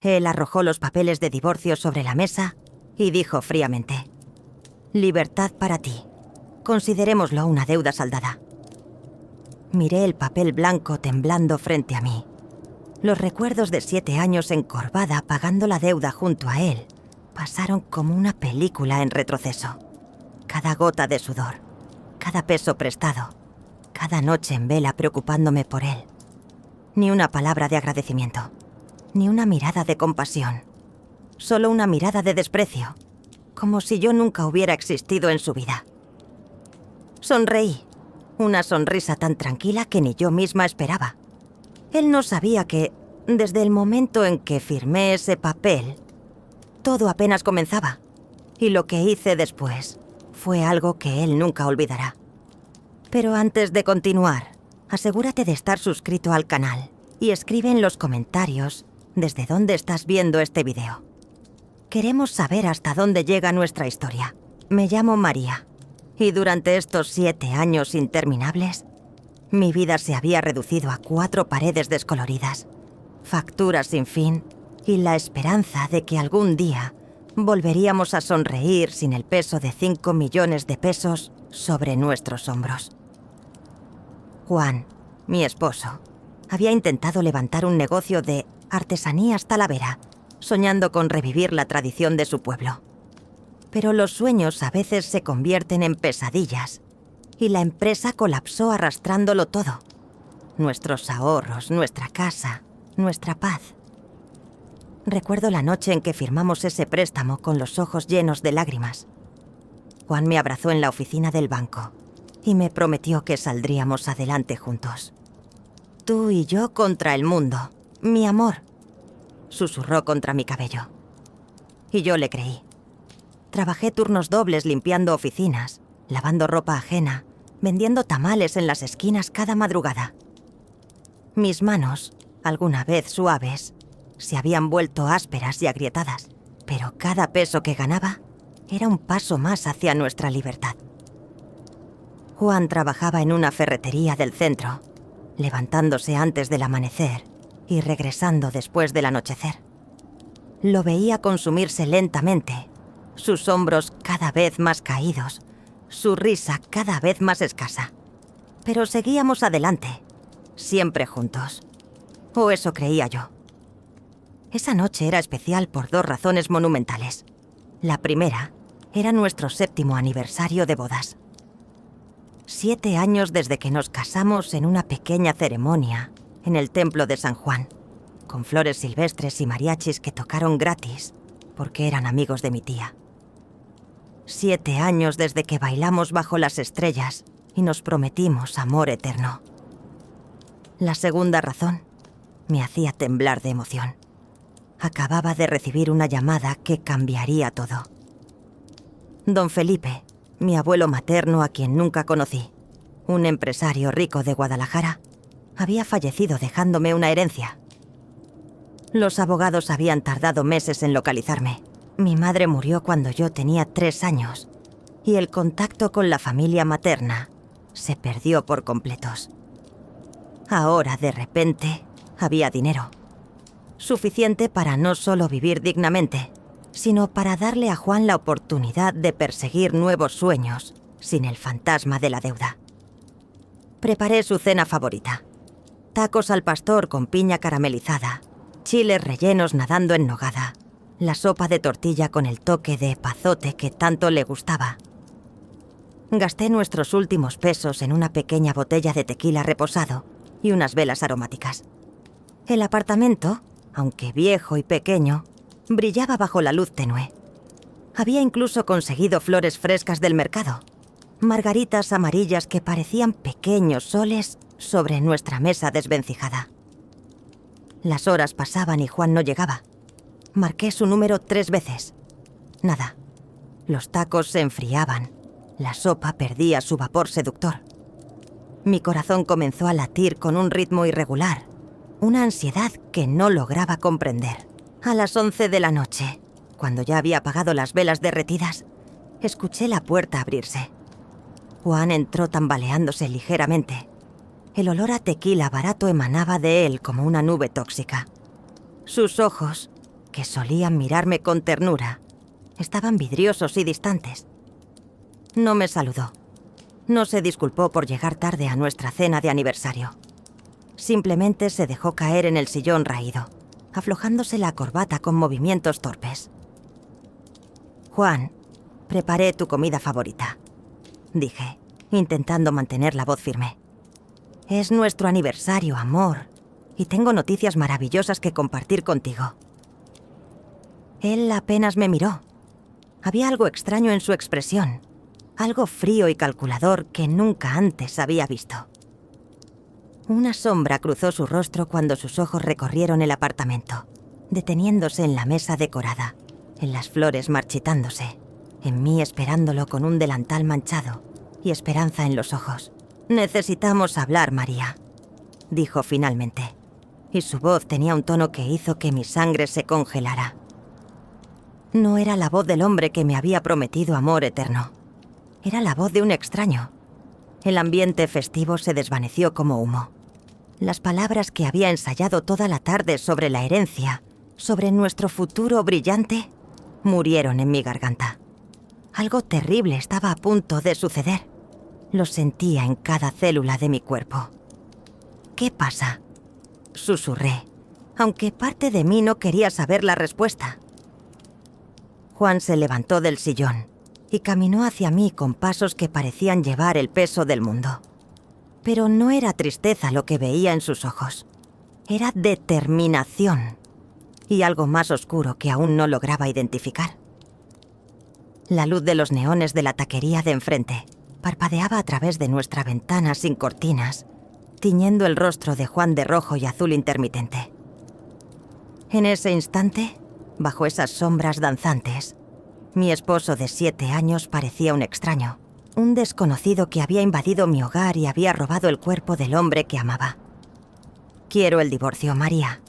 Él arrojó los papeles de divorcio sobre la mesa y dijo fríamente: «Libertad para ti. Considerémoslo una deuda saldada». Miré el papel blanco temblando frente a mí. Los recuerdos de 7 años encorvada pagando la deuda junto a él pasaron como una película en retroceso. Cada gota de sudor, cada peso prestado, cada noche en vela preocupándome por él. Ni una palabra de agradecimiento, ni una mirada de compasión. Solo una mirada de desprecio, como si yo nunca hubiera existido en su vida. Sonreí, una sonrisa tan tranquila que ni yo misma esperaba. Él no sabía que, desde el momento en que firmé ese papel, todo apenas comenzaba, y lo que hice después fue algo que él nunca olvidará. Pero antes de continuar, asegúrate de estar suscrito al canal y escribe en los comentarios desde dónde estás viendo este video. Queremos saber hasta dónde llega nuestra historia. Me llamo María, y durante estos 7 años interminables, mi vida se había reducido a 4 paredes descoloridas, facturas sin fin y la esperanza de que algún día volveríamos a sonreír sin el peso de 5 millones de pesos sobre nuestros hombros. Juan, mi esposo, había intentado levantar un negocio de artesanías Talavera, soñando con revivir la tradición de su pueblo. Pero los sueños a veces se convierten en pesadillas, y la empresa colapsó arrastrándolo todo. Nuestros ahorros, nuestra casa, nuestra paz. Recuerdo la noche en que firmamos ese préstamo con los ojos llenos de lágrimas. Juan me abrazó en la oficina del banco y me prometió que saldríamos adelante juntos. «Tú y yo contra el mundo, mi amor», susurró contra mi cabello. Y yo le creí. Trabajé turnos dobles limpiando oficinas, lavando ropa ajena, vendiendo tamales en las esquinas cada madrugada. Mis manos, alguna vez suaves, se habían vuelto ásperas y agrietadas, pero cada peso que ganaba era un paso más hacia nuestra libertad. Juan trabajaba en una ferretería del centro, levantándose antes del amanecer y regresando después del anochecer. Lo veía consumirse lentamente, sus hombros cada vez más caídos, su risa cada vez más escasa. Pero seguíamos adelante, siempre juntos. O eso creía yo. Esa noche era especial por 2 razones monumentales. La primera era nuestro 7º aniversario de bodas. 7 años desde que nos casamos en una pequeña ceremonia en el templo de San Juan, con flores silvestres y mariachis que tocaron gratis porque eran amigos de mi tía. 7 años desde que bailamos bajo las estrellas y nos prometimos amor eterno. La segunda razón me hacía temblar de emoción. Acababa de recibir una llamada que cambiaría todo. Don Felipe, mi abuelo materno a quien nunca conocí, un empresario rico de Guadalajara, había fallecido dejándome una herencia. Los abogados habían tardado meses en localizarme. Mi madre murió cuando yo tenía 3 años y el contacto con la familia materna se perdió por completos. Ahora, de repente, había dinero. Suficiente para no solo vivir dignamente, sino para darle a Juan la oportunidad de perseguir nuevos sueños sin el fantasma de la deuda. Preparé su cena favorita. Tacos al pastor con piña caramelizada, chiles rellenos nadando en nogada, la sopa de tortilla con el toque de epazote que tanto le gustaba. Gasté nuestros últimos pesos en una pequeña botella de tequila reposado y unas velas aromáticas. El apartamento, aunque viejo y pequeño, brillaba bajo la luz tenue. Había incluso conseguido flores frescas del mercado, margaritas amarillas que parecían pequeños soles sobre nuestra mesa desvencijada. Las horas pasaban y Juan no llegaba. Marqué su número 3 veces. Nada. Los tacos se enfriaban. La sopa perdía su vapor seductor. Mi corazón comenzó a latir con un ritmo irregular, una ansiedad que no lograba comprender. A las 11 de la noche, cuando ya había apagado las velas derretidas, escuché la puerta abrirse. Juan entró tambaleándose ligeramente. El olor a tequila barato emanaba de él como una nube tóxica. Sus ojos, que solían mirarme con ternura, estaban vidriosos y distantes. No me saludó. No se disculpó por llegar tarde a nuestra cena de aniversario. Simplemente se dejó caer en el sillón raído, aflojándose la corbata con movimientos torpes. «Juan, preparé tu comida favorita», dije, intentando mantener la voz firme. «Es nuestro aniversario, amor, y tengo noticias maravillosas que compartir contigo». Él apenas me miró. Había algo extraño en su expresión, algo frío y calculador que nunca antes había visto. Una sombra cruzó su rostro cuando sus ojos recorrieron el apartamento, deteniéndose en la mesa decorada, en las flores marchitándose, en mí esperándolo con un delantal manchado y esperanza en los ojos. «Necesitamos hablar, María», dijo finalmente, y su voz tenía un tono que hizo que mi sangre se congelara. No era la voz del hombre que me había prometido amor eterno. Era la voz de un extraño. El ambiente festivo se desvaneció como humo. Las palabras que había ensayado toda la tarde sobre la herencia, sobre nuestro futuro brillante, murieron en mi garganta. Algo terrible estaba a punto de suceder. Lo sentía en cada célula de mi cuerpo. «¿Qué pasa?», susurré, aunque parte de mí no quería saber la respuesta. Juan se levantó del sillón y caminó hacia mí con pasos que parecían llevar el peso del mundo. Pero no era tristeza lo que veía en sus ojos. Era determinación y algo más oscuro que aún no lograba identificar. La luz de los neones de la taquería de enfrente parpadeaba a través de nuestra ventana sin cortinas, tiñendo el rostro de Juan de rojo y azul intermitente. En ese instante, bajo esas sombras danzantes, mi esposo de 7 años parecía un extraño, un desconocido que había invadido mi hogar y había robado el cuerpo del hombre que amaba. «Quiero el divorcio, María».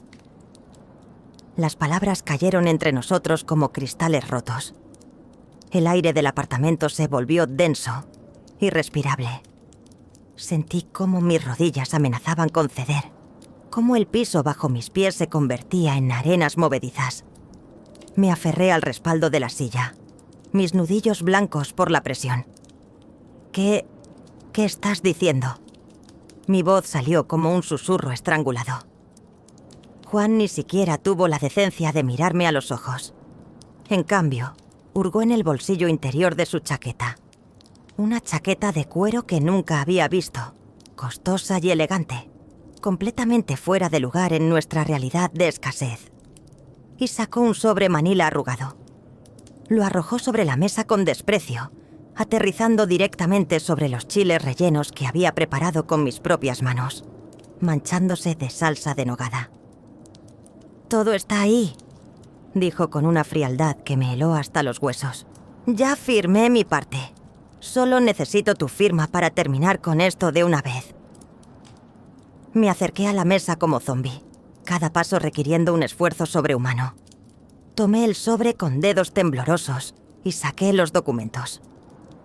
Las palabras cayeron entre nosotros como cristales rotos. El aire del apartamento se volvió denso, irrespirable. Sentí cómo mis rodillas amenazaban con ceder, cómo el piso bajo mis pies se convertía en arenas movedizas. Me aferré al respaldo de la silla, mis nudillos blancos por la presión. ¿Qué estás diciendo?». Mi voz salió como un susurro estrangulado. Juan ni siquiera tuvo la decencia de mirarme a los ojos. En cambio, hurgó en el bolsillo interior de su chaqueta. Una chaqueta de cuero que nunca había visto, costosa y elegante, completamente fuera de lugar en nuestra realidad de escasez. Y sacó un sobre manila arrugado. Lo arrojó sobre la mesa con desprecio, aterrizando directamente sobre los chiles rellenos que había preparado con mis propias manos, manchándose de salsa de nogada. «Todo está ahí», dijo con una frialdad que me heló hasta los huesos. «Ya firmé mi parte. Solo necesito tu firma para terminar con esto de una vez». Me acerqué a la mesa como zombi, cada paso requiriendo un esfuerzo sobrehumano. Tomé el sobre con dedos temblorosos y saqué los documentos.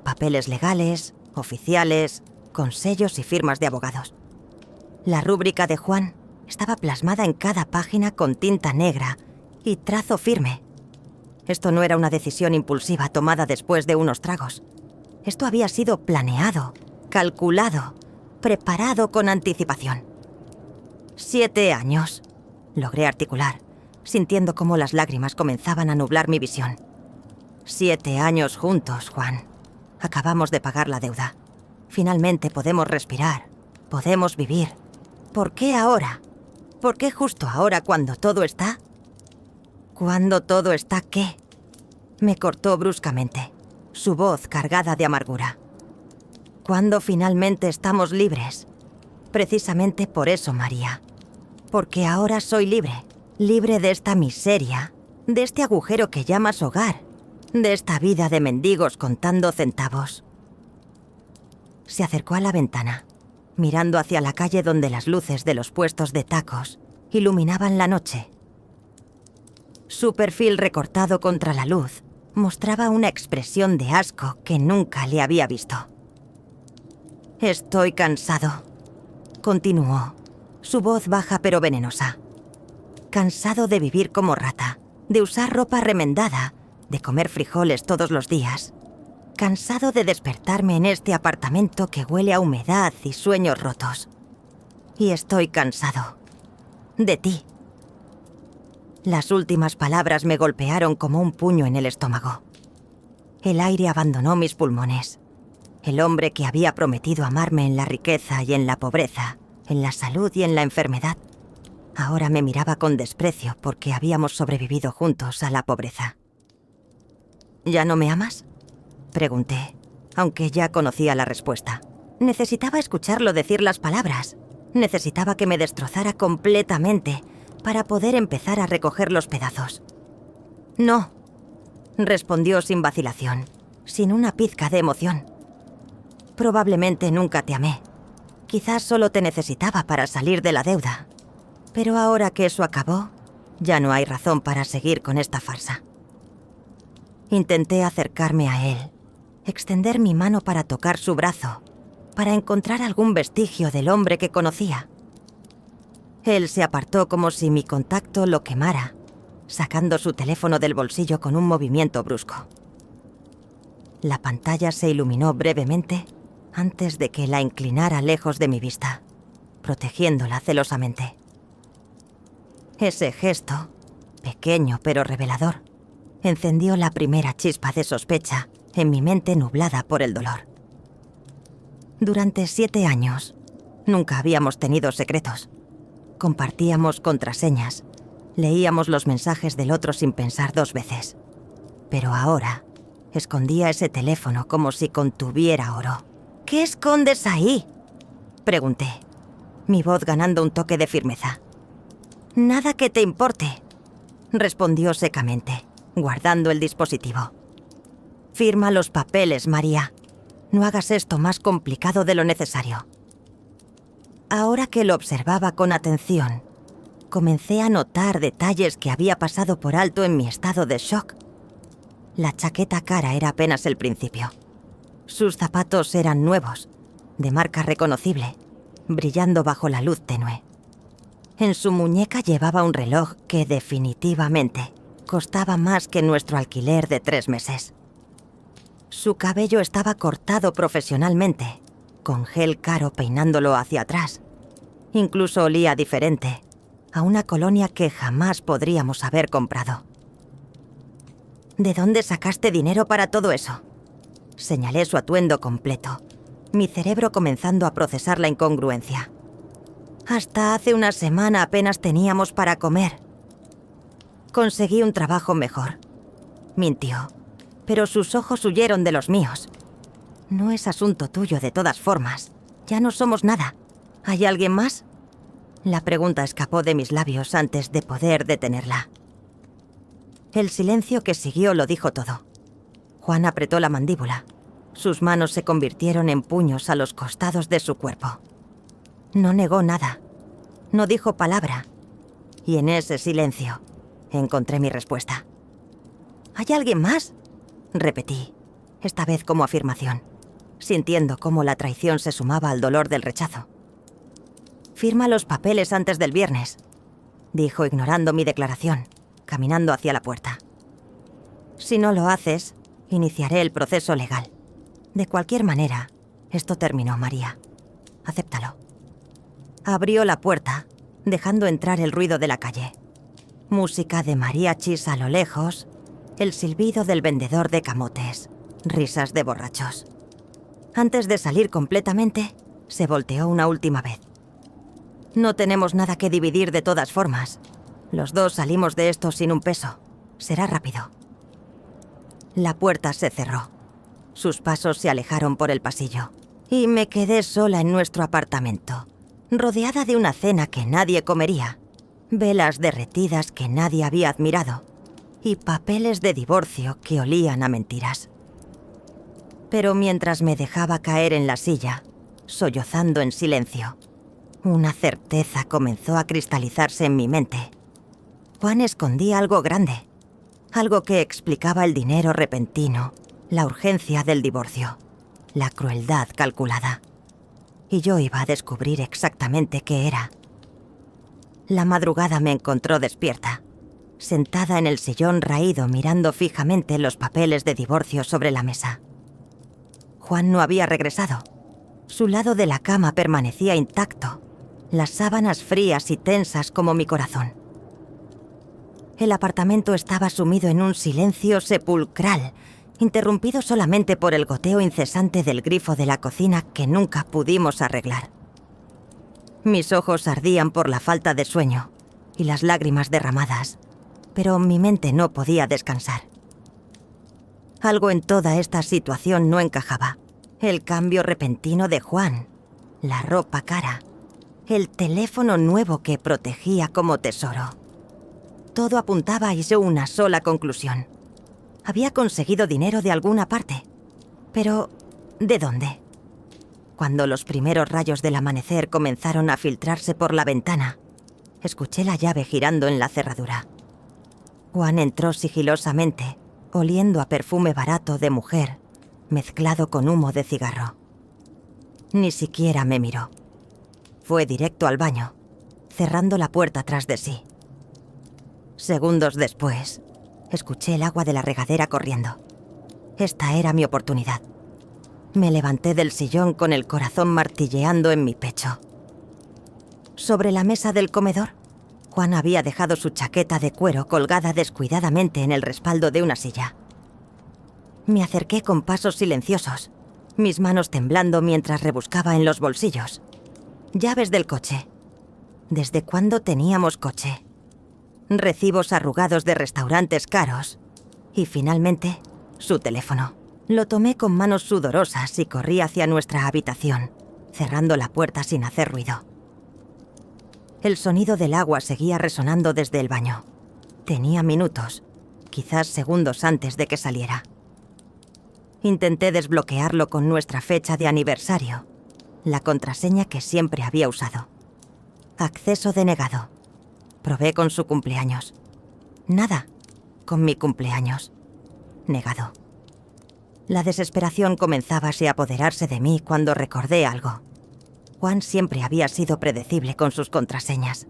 Papeles legales, oficiales, con sellos y firmas de abogados. La rúbrica de Juan estaba plasmada en cada página con tinta negra y trazo firme. Esto no era una decisión impulsiva tomada después de unos tragos. Esto había sido planeado, calculado, preparado con anticipación. 7 años, logré articular, sintiendo cómo las lágrimas comenzaban a nublar mi visión. 7 años juntos, Juan. Acabamos de pagar la deuda. Finalmente podemos respirar, podemos vivir. ¿Por qué ahora? ¿Por qué justo ahora cuando todo está? ¿Cuándo todo está qué? Me cortó bruscamente, su voz cargada de amargura. ¿Cuándo finalmente estamos libres? Precisamente por eso, María. Porque ahora soy libre. Libre de esta miseria, de este agujero que llamas hogar, de esta vida de mendigos contando centavos. Se acercó a la ventana, mirando hacia la calle donde las luces de los puestos de tacos iluminaban la noche. Su perfil recortado contra la luz mostraba una expresión de asco que nunca le había visto. «Estoy cansado», continuó, su voz baja pero venenosa. «Cansado de vivir como rata, de usar ropa remendada, de comer frijoles todos los días. Cansado de despertarme en este apartamento que huele a humedad y sueños rotos. Y estoy cansado. De ti. Las últimas palabras me golpearon como un puño en el estómago. El aire abandonó mis pulmones. El hombre que había prometido amarme en la riqueza y en la pobreza, en la salud y en la enfermedad, ahora me miraba con desprecio porque habíamos sobrevivido juntos a la pobreza. ¿Ya no me amas?, pregunté, aunque ya conocía la respuesta. Necesitaba escucharlo decir las palabras. Necesitaba que me destrozara completamente para poder empezar a recoger los pedazos. No, respondió sin vacilación, sin una pizca de emoción. Probablemente nunca te amé. Quizás solo te necesitaba para salir de la deuda. Pero ahora que eso acabó, ya no hay razón para seguir con esta farsa. Intenté acercarme a él, extender mi mano para tocar su brazo, para encontrar algún vestigio del hombre que conocía. Él se apartó como si mi contacto lo quemara, sacando su teléfono del bolsillo con un movimiento brusco. La pantalla se iluminó brevemente antes de que la inclinara lejos de mi vista, protegiéndola celosamente. Ese gesto, pequeño pero revelador, encendió la primera chispa de sospecha en mi mente nublada por el dolor. Durante 7 años, nunca habíamos tenido secretos. Compartíamos contraseñas, leíamos los mensajes del otro sin pensar 2 veces. Pero ahora, escondía ese teléfono como si contuviera oro. ¿Qué escondes ahí?, pregunté, mi voz ganando un toque de firmeza. Nada que te importe, respondió secamente, guardando el dispositivo. Firma los papeles, María. No hagas esto más complicado de lo necesario. Ahora que lo observaba con atención, comencé a notar detalles que había pasado por alto en mi estado de shock. La chaqueta cara era apenas el principio. Sus zapatos eran nuevos, de marca reconocible, brillando bajo la luz tenue. En su muñeca llevaba un reloj que definitivamente costaba más que nuestro alquiler de 3 meses. Su cabello estaba cortado profesionalmente, con gel caro peinándolo hacia atrás. Incluso olía diferente, a una colonia que jamás podríamos haber comprado. ¿De dónde sacaste dinero para todo eso?, señalé su atuendo completo, mi cerebro comenzando a procesar la incongruencia. Hasta hace una semana apenas teníamos para comer. Conseguí un trabajo mejor. Mintió, pero sus ojos huyeron de los míos. No es asunto tuyo de todas formas. Ya no somos nada. ¿Hay alguien más?, la pregunta escapó de mis labios antes de poder detenerla. El silencio que siguió lo dijo todo. Juan apretó la mandíbula. Sus manos se convirtieron en puños a los costados de su cuerpo. No negó nada. No dijo palabra. Y en ese silencio encontré mi respuesta. ¿Hay alguien más?, repetí, esta vez como afirmación, sintiendo cómo la traición se sumaba al dolor del rechazo. Firma los papeles antes del viernes, dijo ignorando mi declaración, caminando hacia la puerta. Si no lo haces, iniciaré el proceso legal. De cualquier manera, esto terminó, María. Acéptalo. Abrió la puerta, dejando entrar el ruido de la calle. Música de mariachis a lo lejos, el silbido del vendedor de camotes, risas de borrachos. Antes de salir completamente, se volteó una última vez. No tenemos nada que dividir de todas formas. Los dos salimos de esto sin un peso. Será rápido. La puerta se cerró. Sus pasos se alejaron por el pasillo. Y me quedé sola en nuestro apartamento, rodeada de una cena que nadie comería, velas derretidas que nadie había admirado y papeles de divorcio que olían a mentiras. Pero mientras me dejaba caer en la silla, sollozando en silencio, una certeza comenzó a cristalizarse en mi mente. Juan escondía algo grande, algo que explicaba el dinero repentino, la urgencia del divorcio, la crueldad calculada. Y yo iba a descubrir exactamente qué era. La madrugada me encontró despierta, sentada en el sillón raído mirando fijamente los papeles de divorcio sobre la mesa. Juan no había regresado. Su lado de la cama permanecía intacto, las sábanas frías y tensas como mi corazón. El apartamento estaba sumido en un silencio sepulcral, interrumpido solamente por el goteo incesante del grifo de la cocina que nunca pudimos arreglar. Mis ojos ardían por la falta de sueño y las lágrimas derramadas, pero mi mente no podía descansar. Algo en toda esta situación no encajaba. El cambio repentino de Juan, la ropa cara, el teléfono nuevo que protegía como tesoro. Todo apuntaba a una sola conclusión. Había conseguido dinero de alguna parte. Pero, ¿de dónde? Cuando los primeros rayos del amanecer comenzaron a filtrarse por la ventana, escuché la llave girando en la cerradura. Juan entró sigilosamente, oliendo a perfume barato de mujer, mezclado con humo de cigarro. Ni siquiera me miró. Fue directo al baño, cerrando la puerta tras de sí. Segundos después, escuché el agua de la regadera corriendo. Esta era mi oportunidad. Me levanté del sillón con el corazón martilleando en mi pecho. Sobre la mesa del comedor, Juan había dejado su chaqueta de cuero colgada descuidadamente en el respaldo de una silla. Me acerqué con pasos silenciosos, mis manos temblando mientras rebuscaba en los bolsillos. Llaves del coche. ¿Desde cuándo teníamos coche? Recibos arrugados de restaurantes caros. Y finalmente, su teléfono. Lo tomé con manos sudorosas y corrí hacia nuestra habitación, cerrando la puerta sin hacer ruido. El sonido del agua seguía resonando desde el baño. Tenía minutos, quizás segundos antes de que saliera. Intenté desbloquearlo con nuestra fecha de aniversario, la contraseña que siempre había usado. Acceso denegado. Probé con su cumpleaños. Nada, con mi cumpleaños. Negado. La desesperación comenzaba a apoderarse de mí cuando recordé algo. Juan siempre había sido predecible con sus contraseñas.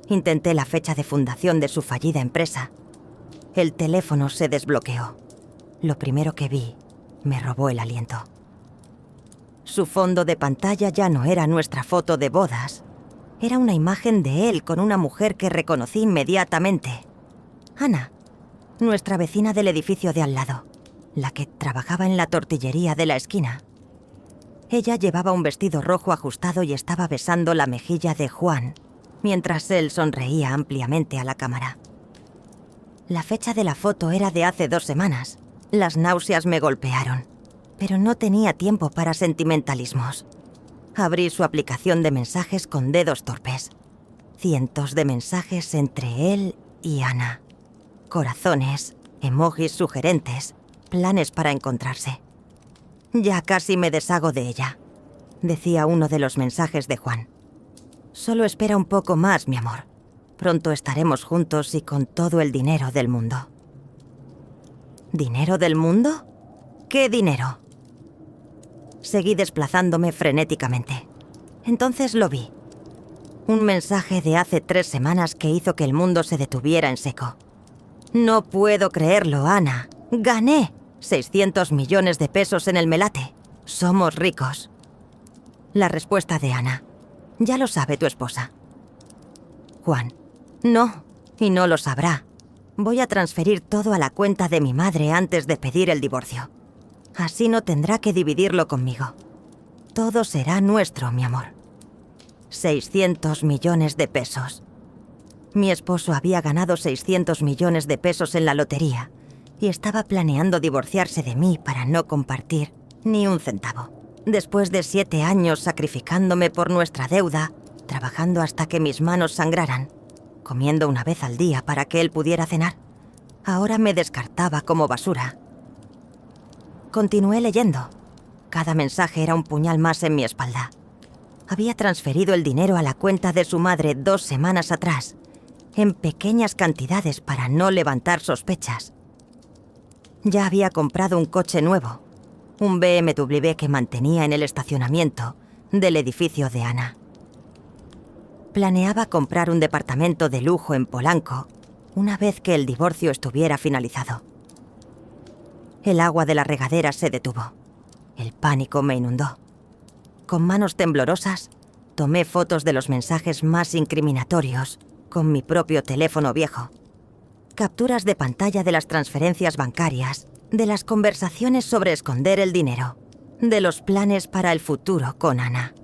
Intenté la fecha de fundación de su fallida empresa. El teléfono se desbloqueó. Lo primero que vi me robó el aliento. Su fondo de pantalla ya no era nuestra foto de bodas. Era una imagen de él con una mujer que reconocí inmediatamente. Ana, nuestra vecina del edificio de al lado, la que trabajaba en la tortillería de la esquina. Ella llevaba un vestido rojo ajustado y estaba besando la mejilla de Juan, mientras él sonreía ampliamente a la cámara. La fecha de la foto era de hace 2 semanas. Las náuseas me golpearon, pero no tenía tiempo para sentimentalismos. Abrí su aplicación de mensajes con dedos torpes. Cientos de mensajes entre él y Ana. Corazones, emojis sugerentes, planes para encontrarse. Ya casi me deshago de ella, decía uno de los mensajes de Juan. Solo espera un poco más, mi amor. Pronto estaremos juntos y con todo el dinero del mundo. ¿Dinero del mundo? ¿Qué dinero? Seguí desplazándome frenéticamente. Entonces lo vi. Un mensaje de hace 3 semanas que hizo que el mundo se detuviera en seco. No puedo creerlo, Ana. ¡Gané! 600 millones de pesos en el Melate. Somos ricos. La respuesta de Ana. Ya lo sabe tu esposa. Juan. No, y no lo sabrá. Voy a transferir todo a la cuenta de mi madre antes de pedir el divorcio. Así no tendrá que dividirlo conmigo. Todo será nuestro, mi amor. 600 millones de pesos. Mi esposo había ganado 600 millones de pesos en la lotería y estaba planeando divorciarse de mí para no compartir ni un centavo. Después de 7 años sacrificándome por nuestra deuda, trabajando hasta que mis manos sangraran, comiendo una vez al día para que él pudiera cenar, ahora me descartaba como basura. Continué leyendo. Cada mensaje era un puñal más en mi espalda. Había transferido el dinero a la cuenta de su madre 2 semanas atrás, en pequeñas cantidades para no levantar sospechas. Ya había comprado un coche nuevo, un BMW que mantenía en el estacionamiento del edificio de Ana. Planeaba comprar un departamento de lujo en Polanco una vez que el divorcio estuviera finalizado. El agua de la regadera se detuvo. El pánico me inundó. Con manos temblorosas, tomé fotos de los mensajes más incriminatorios con mi propio teléfono viejo. Capturas de pantalla de las transferencias bancarias, de las conversaciones sobre esconder el dinero, de los planes para el futuro con Ana.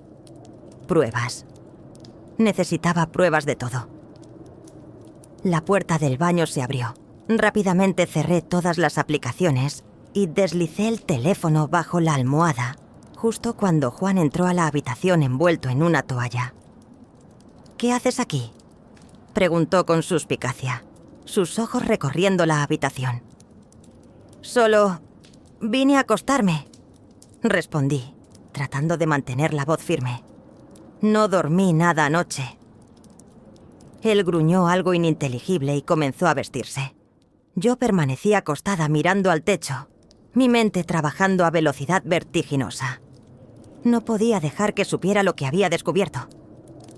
Pruebas. Necesitaba pruebas de todo. La puerta del baño se abrió. Rápidamente cerré todas las aplicaciones y deslicé el teléfono bajo la almohada, justo cuando Juan entró a la habitación envuelto en una toalla. «¿Qué haces aquí?», preguntó con suspicacia, sus ojos recorriendo la habitación. «Solo vine a acostarme», respondí, tratando de mantener la voz firme. «No dormí nada anoche». Él gruñó algo ininteligible y comenzó a vestirse. Yo permanecí acostada mirando al techo, mi mente trabajando a velocidad vertiginosa. No podía dejar que supiera lo que había descubierto.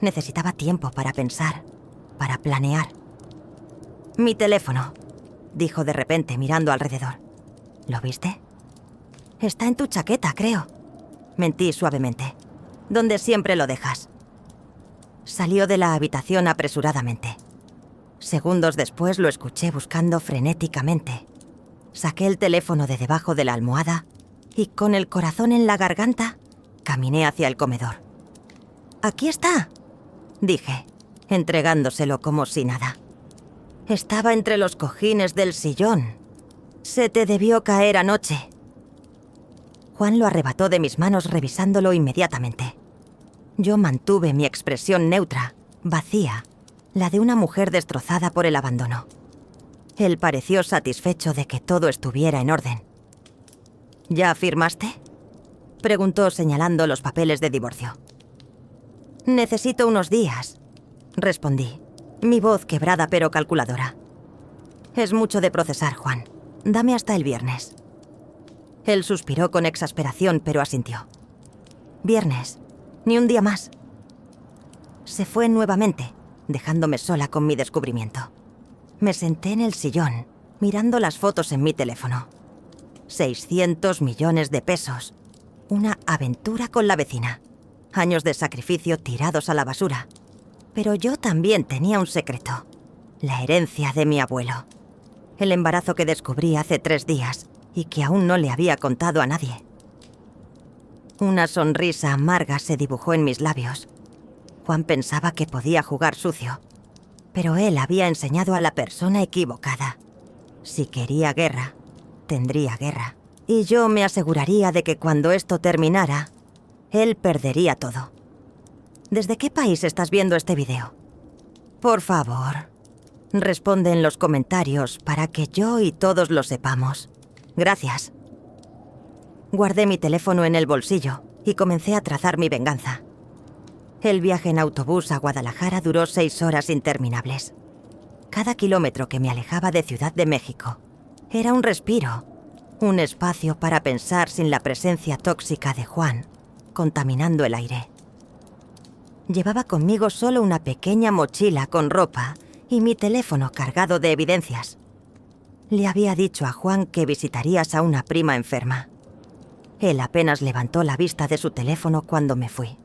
Necesitaba tiempo para pensar, para planear. «Mi teléfono», dijo de repente mirando alrededor. «¿Lo viste?» «Está en tu chaqueta, creo». Mentí suavemente. «¿Dónde siempre lo dejas?» Salió de la habitación apresuradamente. Segundos después lo escuché buscando frenéticamente. Saqué el teléfono de debajo de la almohada y, con el corazón en la garganta, caminé hacia el comedor. «Aquí está», dije, entregándoselo como si nada. «Estaba entre los cojines del sillón. Se te debió caer anoche». Juan lo arrebató de mis manos revisándolo inmediatamente. Yo mantuve mi expresión neutra, vacía, la de una mujer destrozada por el abandono. Él pareció satisfecho de que todo estuviera en orden. «¿Ya firmaste?», preguntó señalando los papeles de divorcio. «Necesito unos días», respondí, mi voz quebrada pero calculadora. «Es mucho de procesar, Juan. Dame hasta el viernes». Él suspiró con exasperación, pero asintió. «Viernes. Ni un día más». Se fue nuevamente, dejándome sola con mi descubrimiento. Me senté en el sillón, mirando las fotos en mi teléfono. 600 millones de pesos. Una aventura con la vecina. Años de sacrificio tirados a la basura. Pero yo también tenía un secreto. La herencia de mi abuelo. El embarazo que descubrí hace 3 días y que aún no le había contado a nadie. Una sonrisa amarga se dibujó en mis labios. Juan pensaba que podía jugar sucio, pero él había enseñado a la persona equivocada. Si quería guerra, tendría guerra. Y yo me aseguraría de que cuando esto terminara, él perdería todo. ¿Desde qué país estás viendo este video? Por favor, responde en los comentarios para que yo y todos lo sepamos. Gracias. Guardé mi teléfono en el bolsillo y comencé a trazar mi venganza. El viaje en autobús a Guadalajara duró 6 horas interminables. Cada kilómetro que me alejaba de Ciudad de México era un respiro, un espacio para pensar sin la presencia tóxica de Juan, contaminando el aire. Llevaba conmigo solo una pequeña mochila con ropa y mi teléfono cargado de evidencias. Le había dicho a Juan que visitarías a una prima enferma. Él apenas levantó la vista de su teléfono cuando me fui.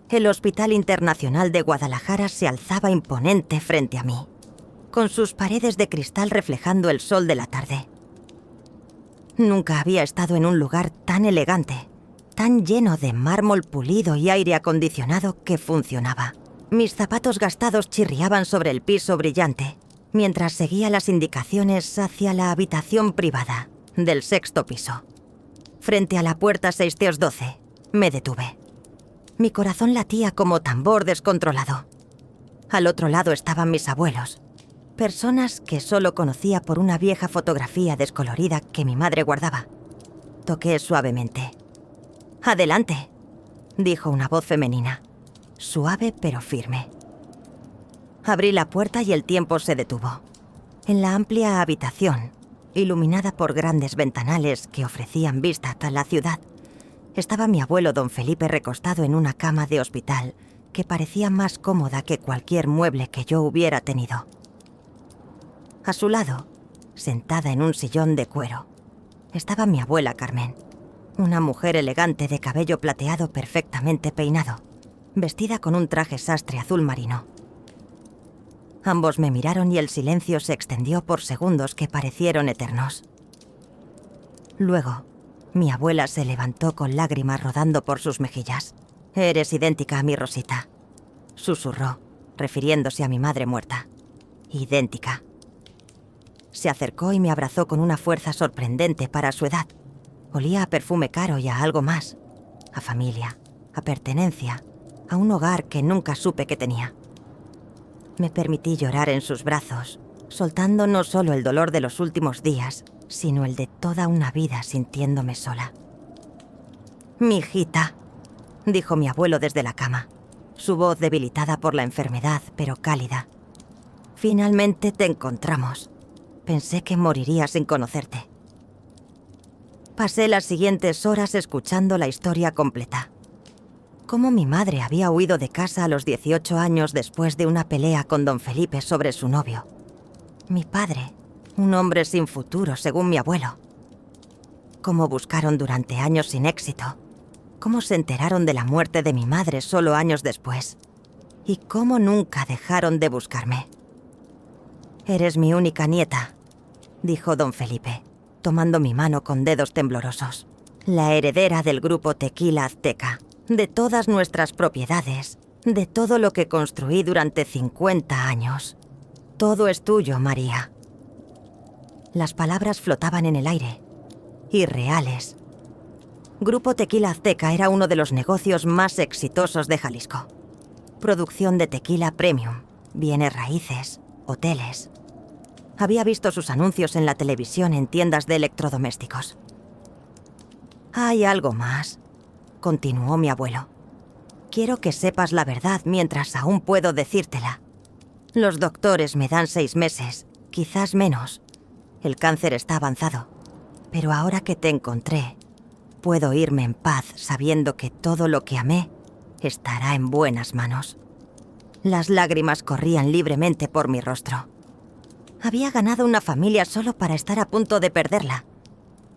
El Hospital Internacional de Guadalajara se alzaba imponente frente a mí, con sus paredes de cristal reflejando el sol de la tarde. Nunca había estado en un lugar tan elegante, tan lleno de mármol pulido y aire acondicionado que funcionaba. Mis zapatos gastados chirriaban sobre el piso brillante, mientras seguía las indicaciones hacia la habitación privada del 6º piso. Frente a la puerta 612, me detuve. Mi corazón latía como tambor descontrolado. Al otro lado estaban mis abuelos, personas que solo conocía por una vieja fotografía descolorida que mi madre guardaba. Toqué suavemente. «Adelante», dijo una voz femenina, suave pero firme. Abrí la puerta y el tiempo se detuvo. En la amplia habitación, iluminada por grandes ventanales que ofrecían vista a la ciudad, estaba mi abuelo don Felipe recostado en una cama de hospital que parecía más cómoda que cualquier mueble que yo hubiera tenido. A su lado, sentada en un sillón de cuero, estaba mi abuela Carmen, una mujer elegante de cabello plateado perfectamente peinado, vestida con un traje sastre azul marino. Ambos me miraron y el silencio se extendió por segundos que parecieron eternos. Luego, mi abuela se levantó con lágrimas rodando por sus mejillas. «Eres idéntica a mi Rosita», susurró, refiriéndose a mi madre muerta. «Idéntica». Se acercó y me abrazó con una fuerza sorprendente para su edad. Olía a perfume caro y a algo más. A familia, a pertenencia, a un hogar que nunca supe que tenía. Me permití llorar en sus brazos, soltando no solo el dolor de los últimos días, sino el de toda una vida sintiéndome sola. «Mi hijita», dijo mi abuelo desde la cama, su voz debilitada por la enfermedad, pero cálida. «Finalmente te encontramos. Pensé que moriría sin conocerte». Pasé las siguientes horas escuchando la historia completa. Cómo mi madre había huido de casa a los 18 años después de una pelea con don Felipe sobre su novio. Mi padre, un hombre sin futuro, según mi abuelo. Cómo buscaron durante años sin éxito. Cómo se enteraron de la muerte de mi madre solo años después. Y cómo nunca dejaron de buscarme. «Eres mi única nieta», dijo don Felipe, tomando mi mano con dedos temblorosos. «La heredera del grupo Tequila Azteca, de todas nuestras propiedades, de todo lo que construí durante 50 años. Todo es tuyo, María». Las palabras flotaban en el aire, irreales. Grupo Tequila Azteca era uno de los negocios más exitosos de Jalisco. Producción de tequila premium, bienes raíces, hoteles. Había visto sus anuncios en la televisión en tiendas de electrodomésticos. «Hay algo más», continuó mi abuelo. «Quiero que sepas la verdad mientras aún puedo decírtela. Los doctores me dan 6 meses, quizás menos. El cáncer está avanzado, pero ahora que te encontré, puedo irme en paz sabiendo que todo lo que amé estará en buenas manos». Las lágrimas corrían libremente por mi rostro. Había ganado una familia solo para estar a punto de perderla,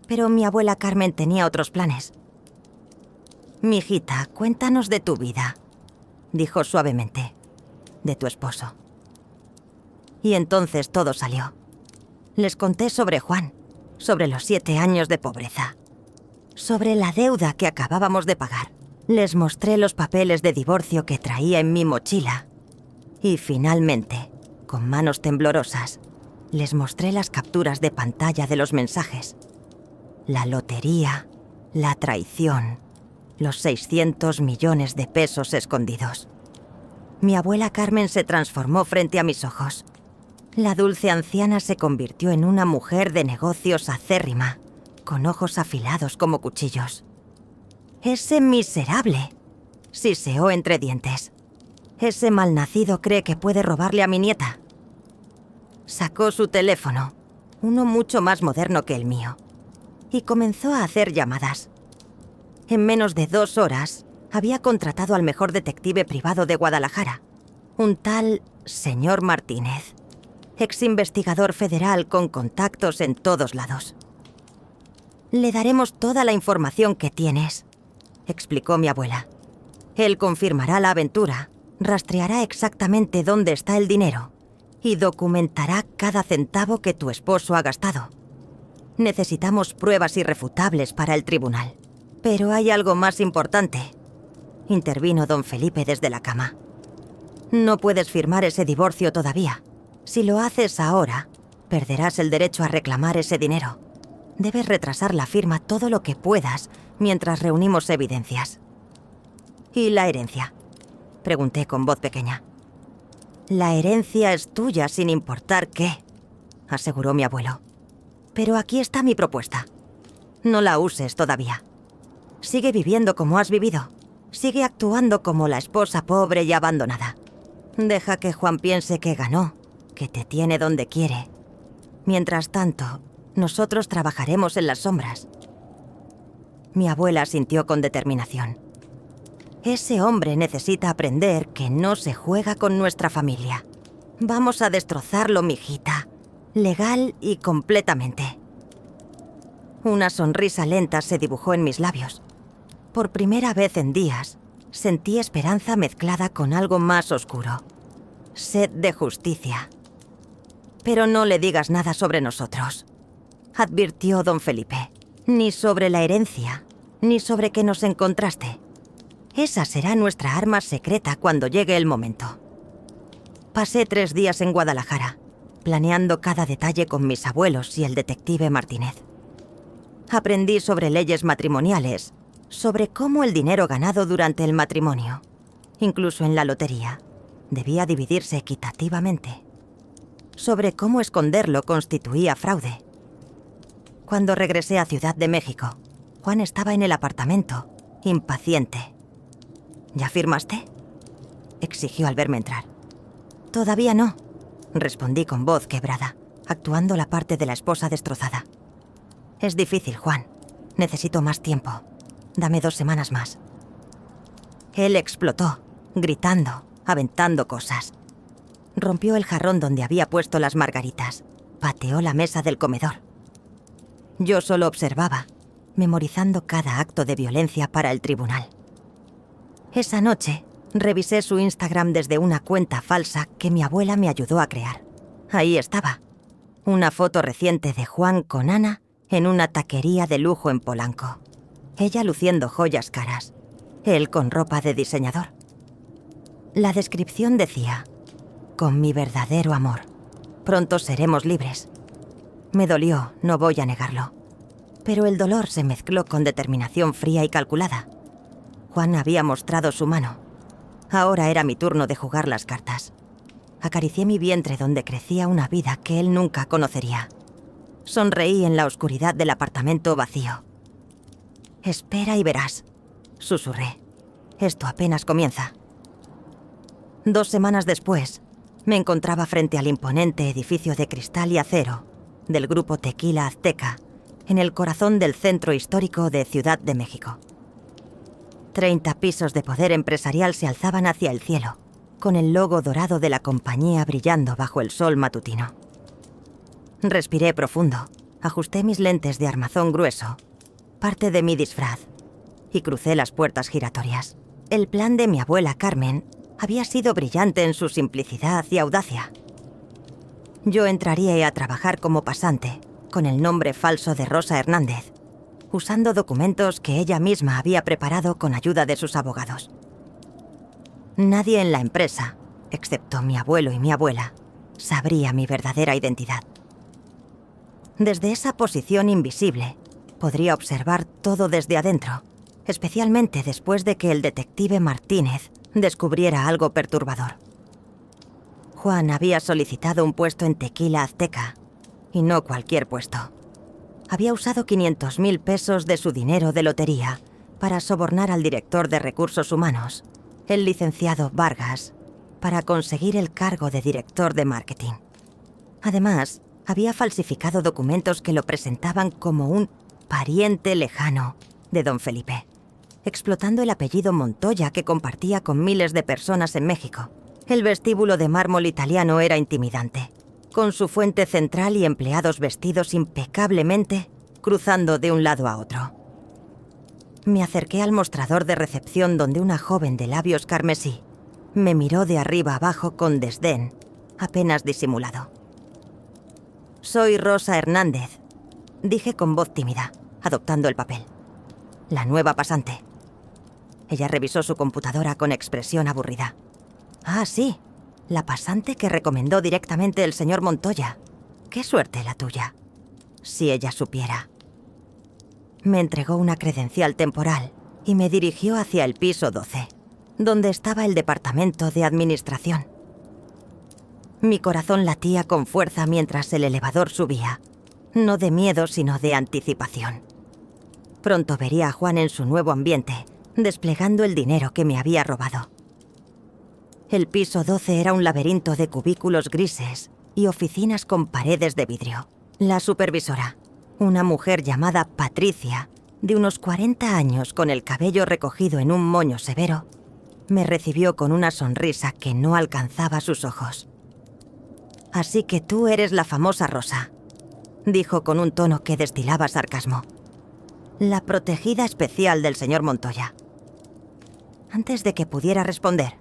pero mi abuela Carmen tenía otros planes. «Mi hijita, cuéntanos de tu vida», dijo suavemente, «de tu esposo». Y entonces todo salió. Les conté sobre Juan, sobre los 7 años de pobreza, sobre la deuda que acabábamos de pagar. Les mostré los papeles de divorcio que traía en mi mochila. Y finalmente, con manos temblorosas, les mostré las capturas de pantalla de los mensajes. La lotería, la traición, los 600 millones de pesos escondidos. Mi abuela Carmen se transformó frente a mis ojos. La dulce anciana se convirtió en una mujer de negocios acérrima, con ojos afilados como cuchillos. «Ese miserable», siseó entre dientes. «Ese malnacido cree que puede robarle a mi nieta». Sacó su teléfono, uno mucho más moderno que el mío, y comenzó a hacer llamadas. En menos de 2 horas, había contratado al mejor detective privado de Guadalajara, un tal señor Martínez, ex investigador federal con contactos en todos lados. «Le daremos toda la información que tienes», explicó mi abuela. «Él confirmará la aventura, rastreará exactamente dónde está el dinero y documentará cada centavo que tu esposo ha gastado. Necesitamos pruebas irrefutables para el tribunal. Pero hay algo más importante», intervino don Felipe desde la cama. «No puedes firmar ese divorcio todavía. Si lo haces ahora, perderás el derecho a reclamar ese dinero. Debes retrasar la firma todo lo que puedas mientras reunimos evidencias». «¿Y la herencia?», pregunté con voz pequeña. «La herencia es tuya sin importar qué», aseguró mi abuelo. «Pero aquí está mi propuesta. No la uses todavía. Sigue viviendo como has vivido. Sigue actuando como la esposa pobre y abandonada. Deja que Juan piense que ganó, que te tiene donde quiere. Mientras tanto, nosotros trabajaremos en las sombras». Mi abuela asintió con determinación. «Ese hombre necesita aprender que no se juega con nuestra familia. Vamos a destrozarlo, mijita. legal y completamente. Una sonrisa lenta se dibujó en mis labios. Por primera vez en días, sentí esperanza mezclada con algo más oscuro. Sed de justicia. Pero no le digas nada sobre nosotros, advirtió don Felipe. Ni sobre la herencia, ni sobre que nos encontraste. Esa será nuestra arma secreta cuando llegue el momento. Pasé 3 días en Guadalajara, planeando cada detalle con mis abuelos y el detective Martínez. Aprendí sobre leyes matrimoniales, sobre cómo el dinero ganado durante el matrimonio, incluso en la lotería, debía dividirse equitativamente. Sobre cómo esconderlo constituía fraude. Cuando regresé a Ciudad de México, Juan estaba en el apartamento, impaciente. ¿Ya firmaste?, exigió al verme entrar. Todavía no, respondí con voz quebrada, actuando la parte de la esposa destrozada. Es difícil, Juan. Necesito más tiempo. Dame 2 semanas más. Él explotó, gritando, aventando cosas. Rompió el jarrón donde había puesto las margaritas. Pateó la mesa del comedor. Yo solo observaba, memorizando cada acto de violencia para el tribunal. Esa noche, revisé su Instagram desde una cuenta falsa que mi abuela me ayudó a crear. Ahí estaba, una foto reciente de Juan con Ana en una taquería de lujo en Polanco. Ella luciendo joyas caras, él con ropa de diseñador. La descripción decía: con mi verdadero amor, pronto seremos libres. Me dolió, no voy a negarlo. Pero el dolor se mezcló con determinación fría y calculada. Juan había mostrado su mano. Ahora era mi turno de jugar las cartas. Acaricié mi vientre donde crecía una vida que él nunca conocería. Sonreí en la oscuridad del apartamento vacío. Espera y verás, susurré. Esto apenas comienza. 2 semanas después, me encontraba frente al imponente edificio de cristal y acero del grupo Tequila Azteca, en el corazón del centro histórico de Ciudad de México. 30 pisos de poder empresarial se alzaban hacia el cielo, con el logo dorado de la compañía brillando bajo el sol matutino. Respiré profundo, ajusté mis lentes de armazón grueso, parte de mi disfraz, y crucé las puertas giratorias. El plan de mi abuela Carmen había sido brillante en su simplicidad y audacia. Yo entraría a trabajar como pasante, con el nombre falso de Rosa Hernández, usando documentos que ella misma había preparado con ayuda de sus abogados. Nadie en la empresa, excepto mi abuelo y mi abuela, sabría mi verdadera identidad. Desde esa posición invisible, podría observar todo desde adentro, especialmente después de que el detective Martínez descubriera algo perturbador. Juan había solicitado un puesto en Tequila Azteca, y no cualquier puesto. Había usado 500,000 pesos de su dinero de lotería para sobornar al director de recursos humanos, el licenciado Vargas, para conseguir el cargo de director de marketing. Además, había falsificado documentos que lo presentaban como un pariente lejano de don Felipe, explotando el apellido Montoya que compartía con miles de personas en México. El vestíbulo de mármol italiano era intimidante, con su fuente central y empleados vestidos impecablemente, cruzando de un lado a otro. Me acerqué al mostrador de recepción donde una joven de labios carmesí me miró de arriba abajo con desdén, apenas disimulado. «Soy Rosa Hernández», dije con voz tímida, adoptando el papel. «La nueva pasante». Ella revisó su computadora con expresión aburrida. «Ah, sí, la pasante que recomendó directamente el señor Montoya. Qué suerte la tuya. Si ella supiera». Me entregó una credencial temporal y me dirigió hacia el piso 12, donde estaba el departamento de administración. Mi corazón latía con fuerza mientras el elevador subía, no de miedo sino de anticipación. Pronto vería a Juan en su nuevo ambiente, desplegando el dinero que me había robado. El piso 12 era un laberinto de cubículos grises y oficinas con paredes de vidrio. La supervisora, una mujer llamada Patricia, de unos 40 años con el cabello recogido en un moño severo, me recibió con una sonrisa que no alcanzaba sus ojos. Así que tú eres la famosa Rosa, dijo con un tono que destilaba sarcasmo. La protegida especial del señor Montoya. Antes de que pudiera responder,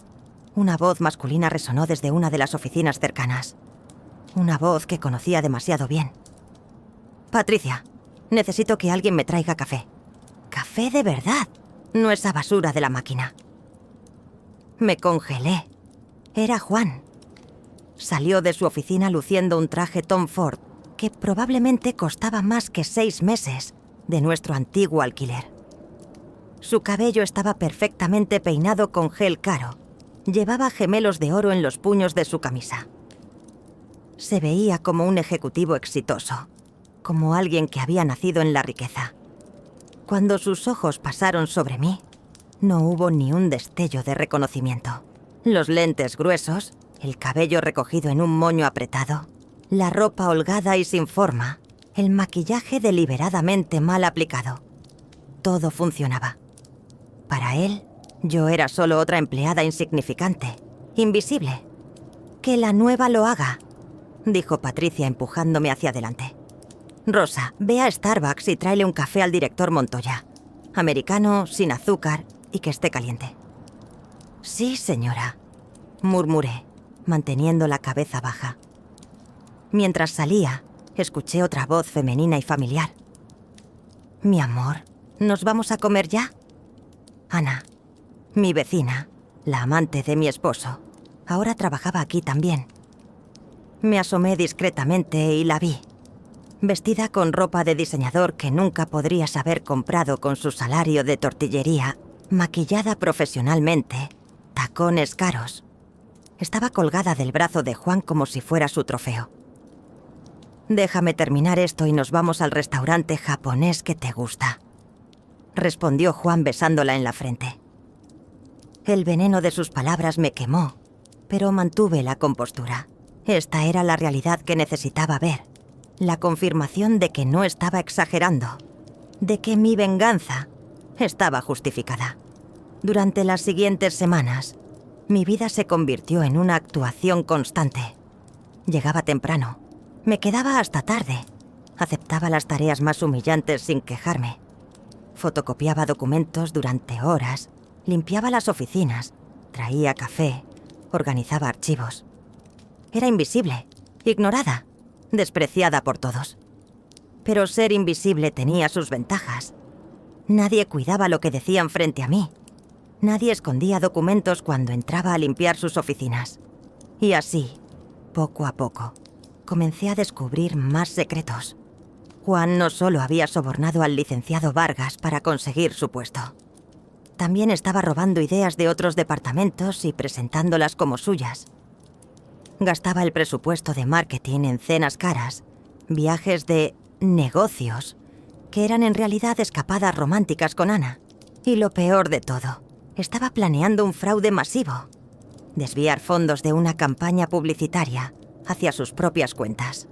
una voz masculina resonó desde una de las oficinas cercanas. Una voz que conocía demasiado bien. Patricia, necesito que alguien me traiga café. Café de verdad, no esa basura de la máquina. Me congelé. Era Juan. Salió de su oficina luciendo un traje Tom Ford que probablemente costaba más que 6 meses de nuestro antiguo alquiler. Su cabello estaba perfectamente peinado con gel caro. Llevaba gemelos de oro en los puños de su camisa. Se veía como un ejecutivo exitoso, como alguien que había nacido en la riqueza. Cuando sus ojos pasaron sobre mí, no hubo ni un destello de reconocimiento. Los lentes gruesos, el cabello recogido en un moño apretado, la ropa holgada y sin forma, el maquillaje deliberadamente mal aplicado. Todo funcionaba. Para él, yo era solo otra empleada insignificante, invisible. «Que la nueva lo haga», dijo Patricia empujándome hacia adelante. «Rosa, ve a Starbucks y tráele un café al director Montoya. Americano, sin azúcar y que esté caliente». «Sí, señora», murmuré, manteniendo la cabeza baja. Mientras salía, escuché otra voz femenina y familiar. «Mi amor, ¿nos vamos a comer ya?» Ana, mi vecina, la amante de mi esposo, ahora trabajaba aquí también. Me asomé discretamente y la vi, vestida con ropa de diseñador que nunca podrías haber comprado con su salario de tortillería, maquillada profesionalmente, tacones caros. Estaba colgada del brazo de Juan como si fuera su trofeo. «Déjame terminar esto y nos vamos al restaurante japonés que te gusta», respondió Juan besándola en la frente. El veneno de sus palabras me quemó, pero mantuve la compostura. Esta era la realidad que necesitaba ver, la confirmación de que no estaba exagerando, de que mi venganza estaba justificada. Durante las siguientes semanas, mi vida se convirtió en una actuación constante. Llegaba temprano, me quedaba hasta tarde, aceptaba las tareas más humillantes sin quejarme. Fotocopiaba documentos durante horas, limpiaba las oficinas, traía café, organizaba archivos. Era invisible, ignorada, despreciada por todos. Pero ser invisible tenía sus ventajas. Nadie cuidaba lo que decían frente a mí. Nadie escondía documentos cuando entraba a limpiar sus oficinas. Y así, poco a poco, comencé a descubrir más secretos. Juan no solo había sobornado al licenciado Vargas para conseguir su puesto. También estaba robando ideas de otros departamentos y presentándolas como suyas. Gastaba el presupuesto de marketing en cenas caras, viajes de negocios, que eran en realidad escapadas románticas con Ana. Y lo peor de todo, estaba planeando un fraude masivo. Desviar fondos de una campaña publicitaria hacia sus propias cuentas.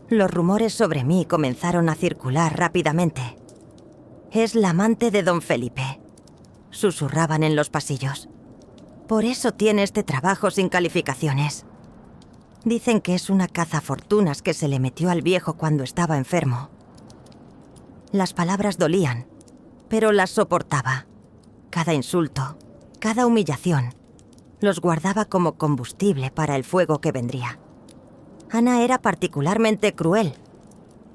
Los rumores sobre mí comenzaron a circular rápidamente. «Es la amante de don Felipe», susurraban en los pasillos. «Por eso tiene este trabajo sin calificaciones. Dicen que es una cazafortunas que se le metió al viejo cuando estaba enfermo». Las palabras dolían, pero las soportaba. Cada insulto, cada humillación, los guardaba como combustible para el fuego que vendría. Ana era particularmente cruel.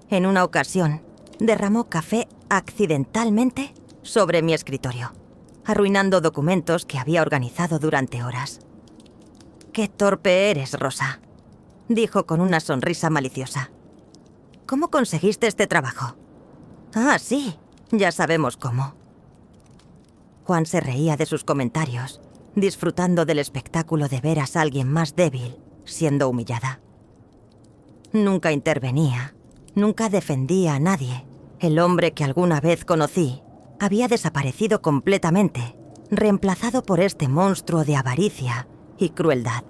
En una ocasión, derramó café accidentalmente sobre mi escritorio, arruinando documentos que había organizado durante horas. «Qué torpe eres, Rosa», dijo con una sonrisa maliciosa. «¿Cómo conseguiste este trabajo?» «Ah, sí, ya sabemos cómo». Juan se reía de sus comentarios, disfrutando del espectáculo de ver a alguien más débil siendo humillada. Nunca intervenía, nunca defendía a nadie. El hombre que alguna vez conocí había desaparecido completamente, reemplazado por este monstruo de avaricia y crueldad.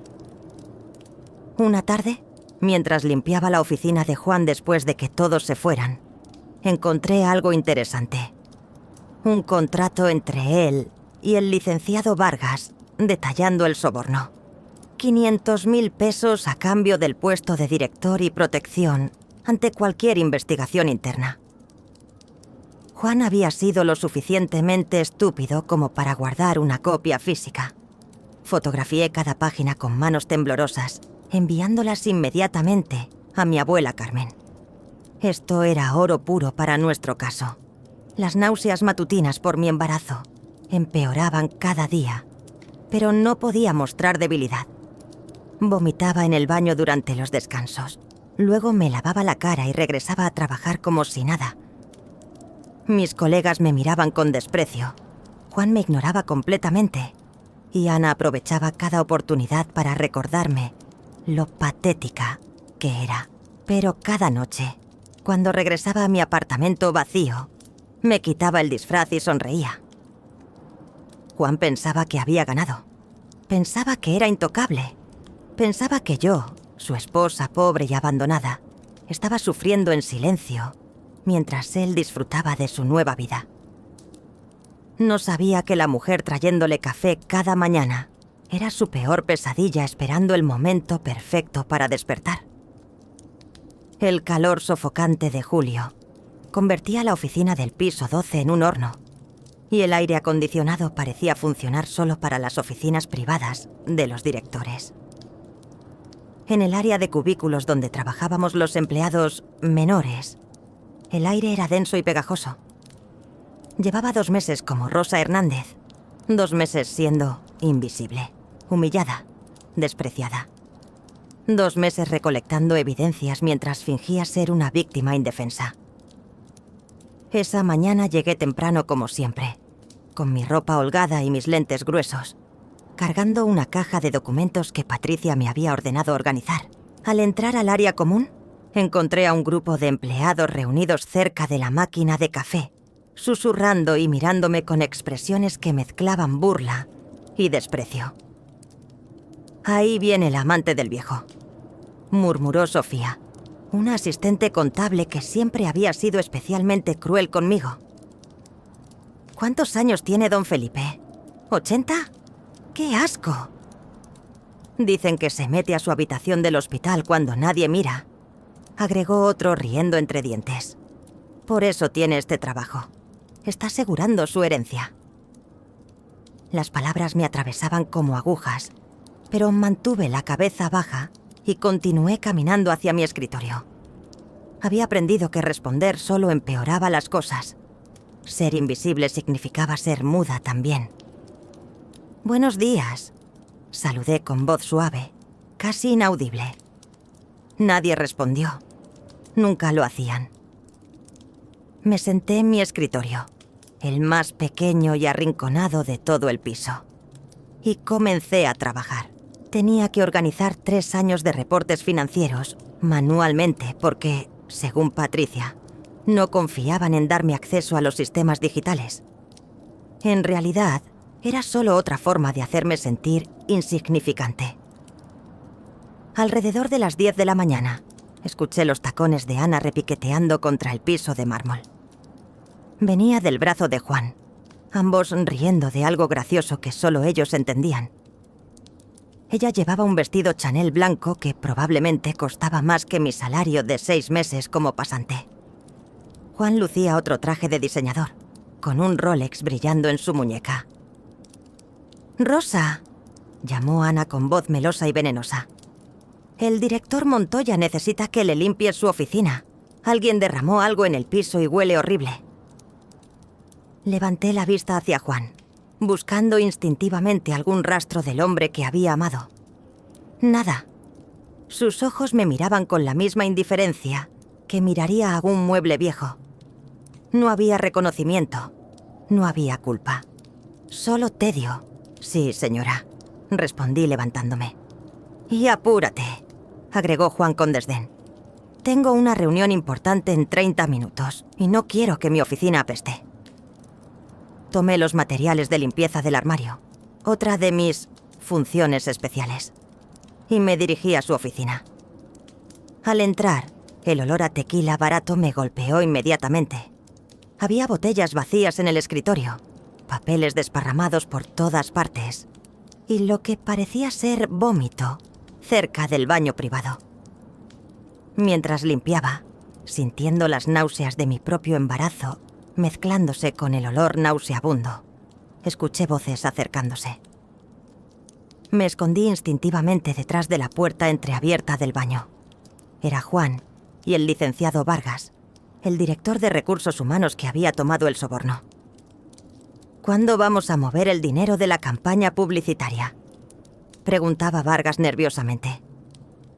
Una tarde, mientras limpiaba la oficina de Juan después de que todos se fueran, encontré algo interesante. Un contrato entre él y el licenciado Vargas, detallando el soborno. 500.000 pesos a cambio del puesto de director y protección ante cualquier investigación interna. Juan había sido lo suficientemente estúpido como para guardar una copia física. Fotografié cada página con manos temblorosas, enviándolas inmediatamente a mi abuela Carmen. Esto era oro puro para nuestro caso. Las náuseas matutinas por mi embarazo empeoraban cada día, pero no podía mostrar debilidad. Vomitaba en el baño durante los descansos. Luego me lavaba la cara y regresaba a trabajar como si nada. Mis colegas me miraban con desprecio. Juan me ignoraba completamente. Y Ana aprovechaba cada oportunidad para recordarme lo patética que era. Pero cada noche, cuando regresaba a mi apartamento vacío, me quitaba el disfraz y sonreía. Juan pensaba que había ganado. Pensaba que era intocable. Pensaba que yo, su esposa pobre y abandonada, estaba sufriendo en silencio, mientras él disfrutaba de su nueva vida. No sabía que la mujer trayéndole café cada mañana era su peor pesadilla, esperando el momento perfecto para despertar. El calor sofocante de julio convertía la oficina del piso 12 en un horno, y el aire acondicionado parecía funcionar solo para las oficinas privadas de los directores. En el área de cubículos donde trabajábamos los empleados menores, el aire era denso y pegajoso. Llevaba 2 meses como Rosa Hernández, 2 meses siendo invisible, humillada, despreciada. 2 meses recolectando evidencias mientras fingía ser una víctima indefensa. Esa mañana llegué temprano como siempre, con mi ropa holgada y mis lentes gruesos, cargando una caja de documentos que Patricia me había ordenado organizar. Al entrar al área común, encontré a un grupo de empleados reunidos cerca de la máquina de café, susurrando y mirándome con expresiones que mezclaban burla y desprecio. «Ahí viene la amante del viejo», murmuró Sofía, una asistente contable que siempre había sido especialmente cruel conmigo. «¿Cuántos años tiene don Felipe? ¿80? ¡Qué asco!». «Dicen que se mete a su habitación del hospital cuando nadie mira», agregó otro riendo entre dientes. «Por eso tiene este trabajo. Está asegurando su herencia». Las palabras me atravesaban como agujas, pero mantuve la cabeza baja y continué caminando hacia mi escritorio. Había aprendido que responder solo empeoraba las cosas. Ser invisible significaba ser muda también. «Buenos días», saludé con voz suave, casi inaudible. Nadie respondió. Nunca lo hacían. Me senté en mi escritorio, el más pequeño y arrinconado de todo el piso, y comencé a trabajar. Tenía que organizar 3 años de reportes financieros manualmente porque, según Patricia, no confiaban en darme acceso a los sistemas digitales. En realidad, era solo otra forma de hacerme sentir insignificante. Alrededor de las 10 de la mañana, escuché los tacones de Ana repiqueteando contra el piso de mármol. Venía del brazo de Juan, ambos riendo de algo gracioso que solo ellos entendían. Ella llevaba un vestido Chanel blanco que probablemente costaba más que mi salario de 6 meses como pasante. Juan lucía otro traje de diseñador, con un Rolex brillando en su muñeca. «Rosa», llamó Ana con voz melosa y venenosa. «El director Montoya necesita que le limpies su oficina. Alguien derramó algo en el piso y huele horrible». Levanté la vista hacia Juan, buscando instintivamente algún rastro del hombre que había amado. Nada. Sus ojos me miraban con la misma indiferencia que miraría a algún mueble viejo. No había reconocimiento, no había culpa. Solo tedio. «Sí, señora», respondí levantándome. «Y apúrate», agregó Juan con desdén. «Tengo una reunión importante en 30 minutos y no quiero que mi oficina apeste». Tomé los materiales de limpieza del armario, otra de mis funciones especiales, y me dirigí a su oficina. Al entrar, el olor a tequila barato me golpeó inmediatamente. Había botellas vacías en el escritorio, papeles desparramados por todas partes. y lo que parecía ser vómito cerca del baño privado. Mientras limpiaba, sintiendo las náuseas de mi propio embarazo mezclándose con el olor nauseabundo, escuché voces acercándose. Me escondí instintivamente detrás de la puerta entreabierta del baño. Era Juan y el licenciado Vargas, el director de recursos humanos que había tomado el soborno. ¿Cuándo vamos a mover el dinero de la campaña publicitaria?, preguntaba Vargas nerviosamente.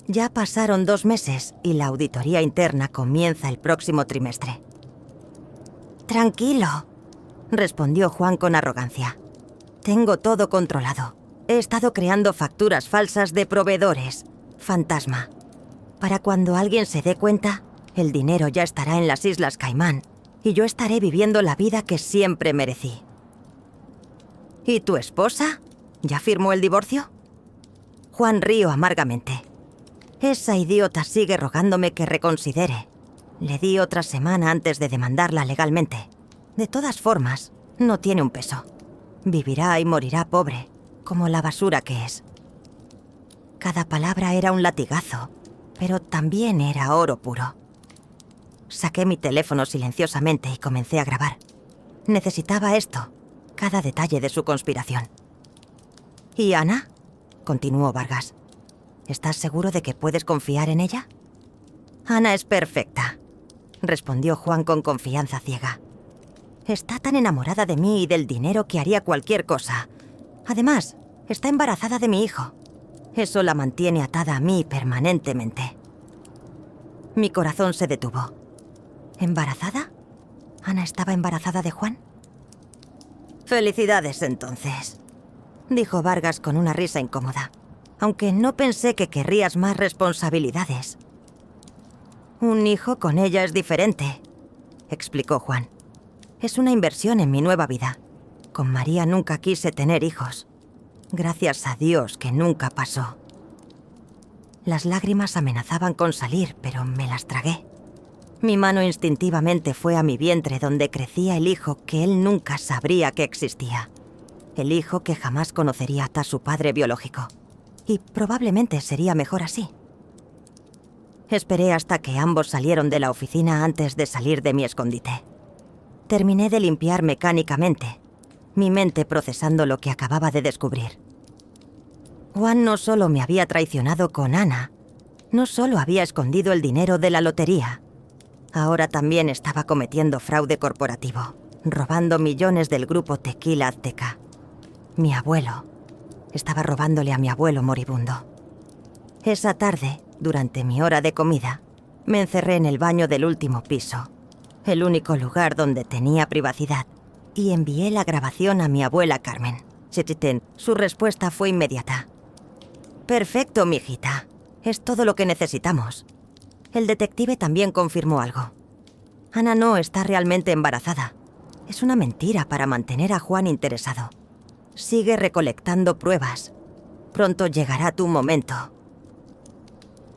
Ya pasaron 2 meses y la auditoría interna comienza el próximo trimestre. Tranquilo, respondió Juan con arrogancia. Tengo todo controlado. He estado creando facturas falsas de proveedores, fantasma. Para cuando alguien se dé cuenta, el dinero ya estará en las Islas Caimán y yo estaré viviendo la vida que siempre merecí. ¿Y tu esposa? ¿Ya firmó el divorcio? Juan rió amargamente. Esa idiota sigue rogándome que reconsidere. Le di otra semana antes de demandarla legalmente. De todas formas, no tiene un peso. Vivirá y morirá pobre, como la basura que es. Cada palabra era un latigazo, pero también era oro puro. Saqué mi teléfono silenciosamente y comencé a grabar. Necesitaba esto, cada detalle de su conspiración. ¿Y Ana?, continuó Vargas. ¿Estás seguro de que puedes confiar en ella? Ana es perfecta, respondió Juan con confianza ciega. Está tan enamorada de mí y del dinero que haría cualquier cosa. Además, está embarazada de mi hijo. Eso la mantiene atada a mí permanentemente. Mi corazón se detuvo. ¿Embarazada? ¿Ana estaba embarazada de Juan? Felicidades, entonces, dijo Vargas con una risa incómoda, aunque no pensé que querrías más responsabilidades. Un hijo con ella es diferente, explicó Juan. Es una inversión en mi nueva vida. Con María nunca quise tener hijos. Gracias a Dios que nunca pasó. Las lágrimas amenazaban con salir, pero me las tragué. Mi mano instintivamente fue a mi vientre donde crecía el hijo que él nunca sabría que existía. El hijo que jamás conocería a su padre biológico. Y probablemente sería mejor así. Esperé hasta que ambos salieron de la oficina antes de salir de mi escondite. Terminé de limpiar mecánicamente, mi mente procesando lo que acababa de descubrir. Juan no solo me había traicionado con Ana, no solo había escondido el dinero de la lotería, ahora también estaba cometiendo fraude corporativo, robando millones del grupo Tequila Azteca. Mi abuelo. Estaba robándole a mi abuelo moribundo. Esa tarde, durante mi hora de comida, me encerré en el baño del último piso, el único lugar donde tenía privacidad, y envié la grabación a mi abuela Carmen. Su respuesta fue inmediata. Perfecto, mijita. Es todo lo que necesitamos. El detective también confirmó algo. Ana no está realmente embarazada. Es una mentira para mantener a Juan interesado. Sigue recolectando pruebas. Pronto llegará tu momento.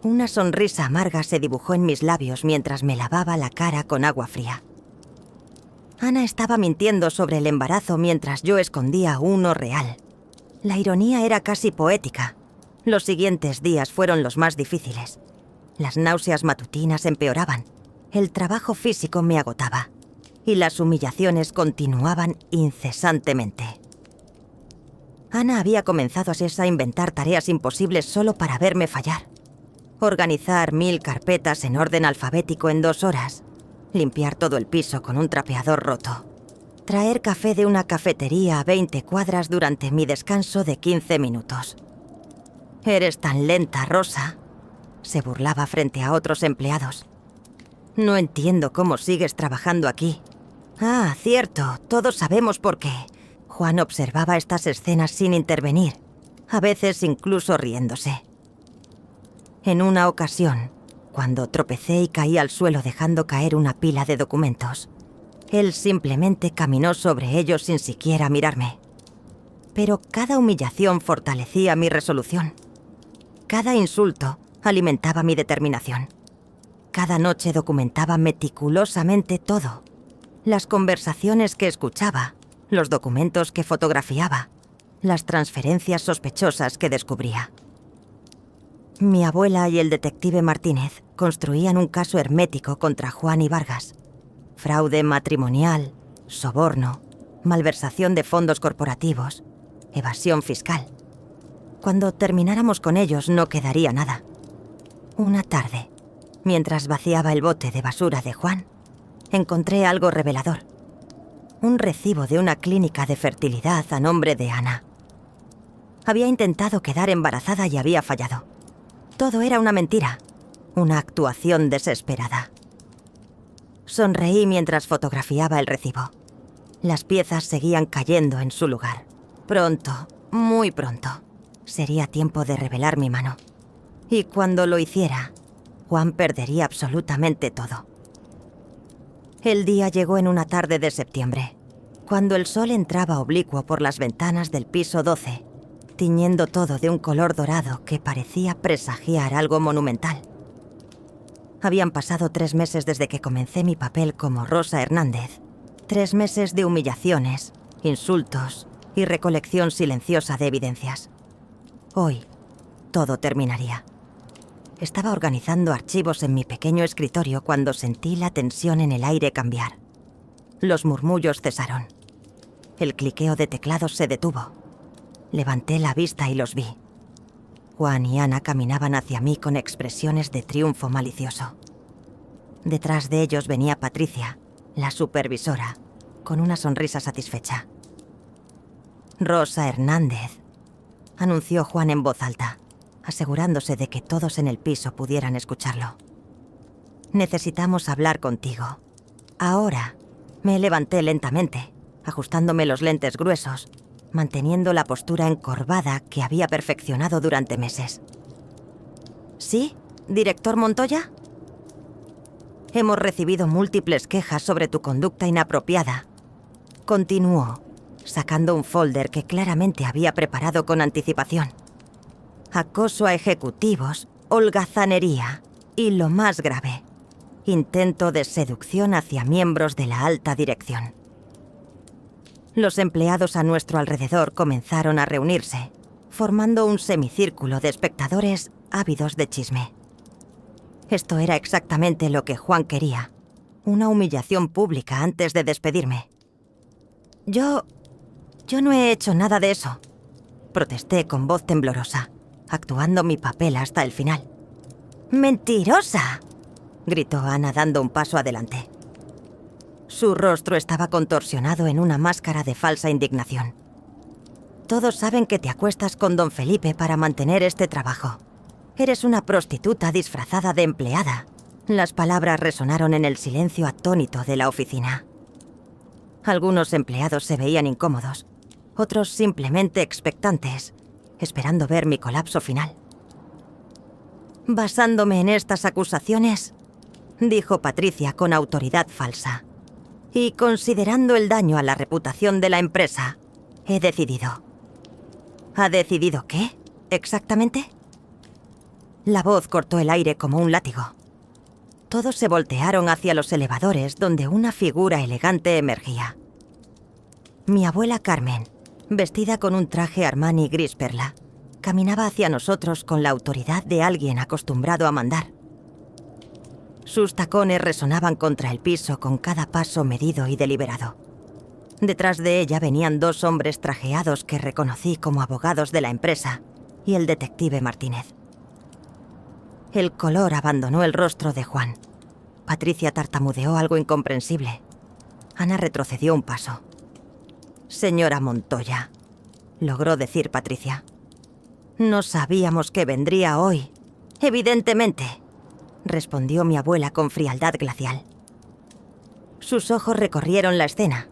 Una sonrisa amarga se dibujó en mis labios mientras me lavaba la cara con agua fría. Ana estaba mintiendo sobre el embarazo mientras yo escondía uno real. La ironía era casi poética. Los siguientes días fueron los más difíciles. Las náuseas matutinas empeoraban. El trabajo físico me agotaba. Y las humillaciones continuaban incesantemente. Ana había comenzado así a inventar tareas imposibles solo para verme fallar. Organizar 1000 carpetas en orden alfabético en 2 horas. Limpiar todo el piso con un trapeador roto. Traer café de una cafetería a 20 cuadras durante mi descanso de 15 minutos. «Eres tan lenta, Rosa», se burlaba frente a otros empleados. «No entiendo cómo sigues trabajando aquí». «Ah, cierto, todos sabemos por qué». Juan observaba estas escenas sin intervenir, a veces incluso riéndose. En una ocasión, cuando tropecé y caí al suelo dejando caer una pila de documentos, él simplemente caminó sobre ellos sin siquiera mirarme. Pero cada humillación fortalecía mi resolución. Cada insulto alimentaba mi determinación. Cada noche documentaba meticulosamente todo. Las conversaciones que escuchaba, los documentos que fotografiaba, las transferencias sospechosas que descubría. Mi abuela y el detective Martínez construían un caso hermético contra Juan y Vargas. Fraude matrimonial, soborno, malversación de fondos corporativos, evasión fiscal. Cuando termináramos con ellos no quedaría nada. Una tarde, mientras vaciaba el bote de basura de Juan, encontré algo revelador. Un recibo de una clínica de fertilidad a nombre de Ana. Había intentado quedar embarazada y había fallado. Todo era una mentira, una actuación desesperada. Sonreí mientras fotografiaba el recibo. Las piezas seguían cayendo en su lugar. Pronto, muy pronto, sería tiempo de revelar mi mano. Y cuando lo hiciera, Juan perdería absolutamente todo. El día llegó en una tarde de septiembre, cuando el sol entraba oblicuo por las ventanas del piso 12, tiñendo todo de un color dorado que parecía presagiar algo monumental. Habían pasado 3 meses desde que comencé mi papel como Rosa Hernández. 3 meses de humillaciones, insultos y recolección silenciosa de evidencias. Hoy, todo terminaría. Estaba organizando archivos en mi pequeño escritorio cuando sentí la tensión en el aire cambiar. Los murmullos cesaron. El cliqueo de teclados se detuvo. Levanté la vista y los vi. Juan y Ana caminaban hacia mí con expresiones de triunfo malicioso. Detrás de ellos venía Patricia, la supervisora, con una sonrisa satisfecha. Rosa Hernández, anunció Juan en voz alta, asegurándose de que todos en el piso pudieran escucharlo. Necesitamos hablar contigo. Ahora. Me levanté lentamente, ajustándome los lentes gruesos, manteniendo la postura encorvada que había perfeccionado durante meses. ¿Sí, director Montoya? Hemos recibido múltiples quejas sobre tu conducta inapropiada. Continuó, sacando un folder que claramente había preparado con anticipación. Acoso a ejecutivos, holgazanería y, lo más grave, intento de seducción hacia miembros de la alta dirección. Los empleados a nuestro alrededor comenzaron a reunirse, formando un semicírculo de espectadores ávidos de chisme. Esto era exactamente lo que Juan quería, una humillación pública antes de despedirme. Yo no he hecho nada de eso, protesté con voz temblorosa, actuando mi papel hasta el final. ¡Mentirosa!, gritó Ana dando un paso adelante. Su rostro estaba contorsionado en una máscara de falsa indignación. Todos saben que te acuestas con don Felipe para mantener este trabajo. Eres una prostituta disfrazada de empleada. Las palabras resonaron en el silencio atónito de la oficina. Algunos empleados se veían incómodos, otros simplemente expectantes, esperando ver mi colapso final. Basándome en estas acusaciones, dijo Patricia con autoridad falsa, y considerando el daño a la reputación de la empresa, he decidido. ¿Ha decidido qué, exactamente? La voz cortó el aire como un látigo. Todos se voltearon hacia los elevadores donde una figura elegante emergía. Mi abuela Carmen, vestida con un traje Armani gris perla, caminaba hacia nosotros con la autoridad de alguien acostumbrado a mandar. Sus tacones resonaban contra el piso con cada paso medido y deliberado. Detrás de ella venían 2 hombres trajeados que reconocí como abogados de la empresa y el detective Martínez. El color abandonó el rostro de Juan. Patricia tartamudeó algo incomprensible. Ana retrocedió un paso. «Señora Montoya», logró decir Patricia. «No sabíamos que vendría hoy. Evidentemente», respondió mi abuela con frialdad glacial. Sus ojos recorrieron la escena.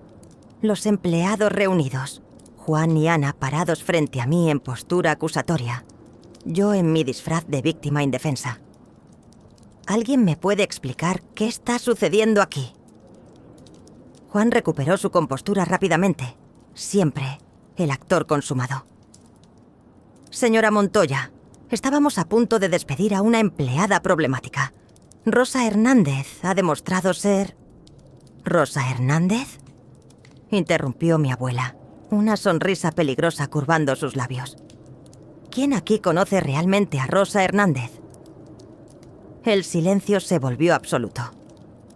Los empleados reunidos, Juan y Ana parados frente a mí en postura acusatoria, yo en mi disfraz de víctima indefensa. ¿Alguien me puede explicar qué está sucediendo aquí? Juan recuperó su compostura rápidamente. Siempre el actor consumado. Señora Montoya, estábamos a punto de despedir a una empleada problemática. Rosa Hernández ha demostrado ser... ¿Rosa Hernández?, interrumpió mi abuela, una sonrisa peligrosa curvando sus labios. ¿Quién aquí conoce realmente a Rosa Hernández? El silencio se volvió absoluto.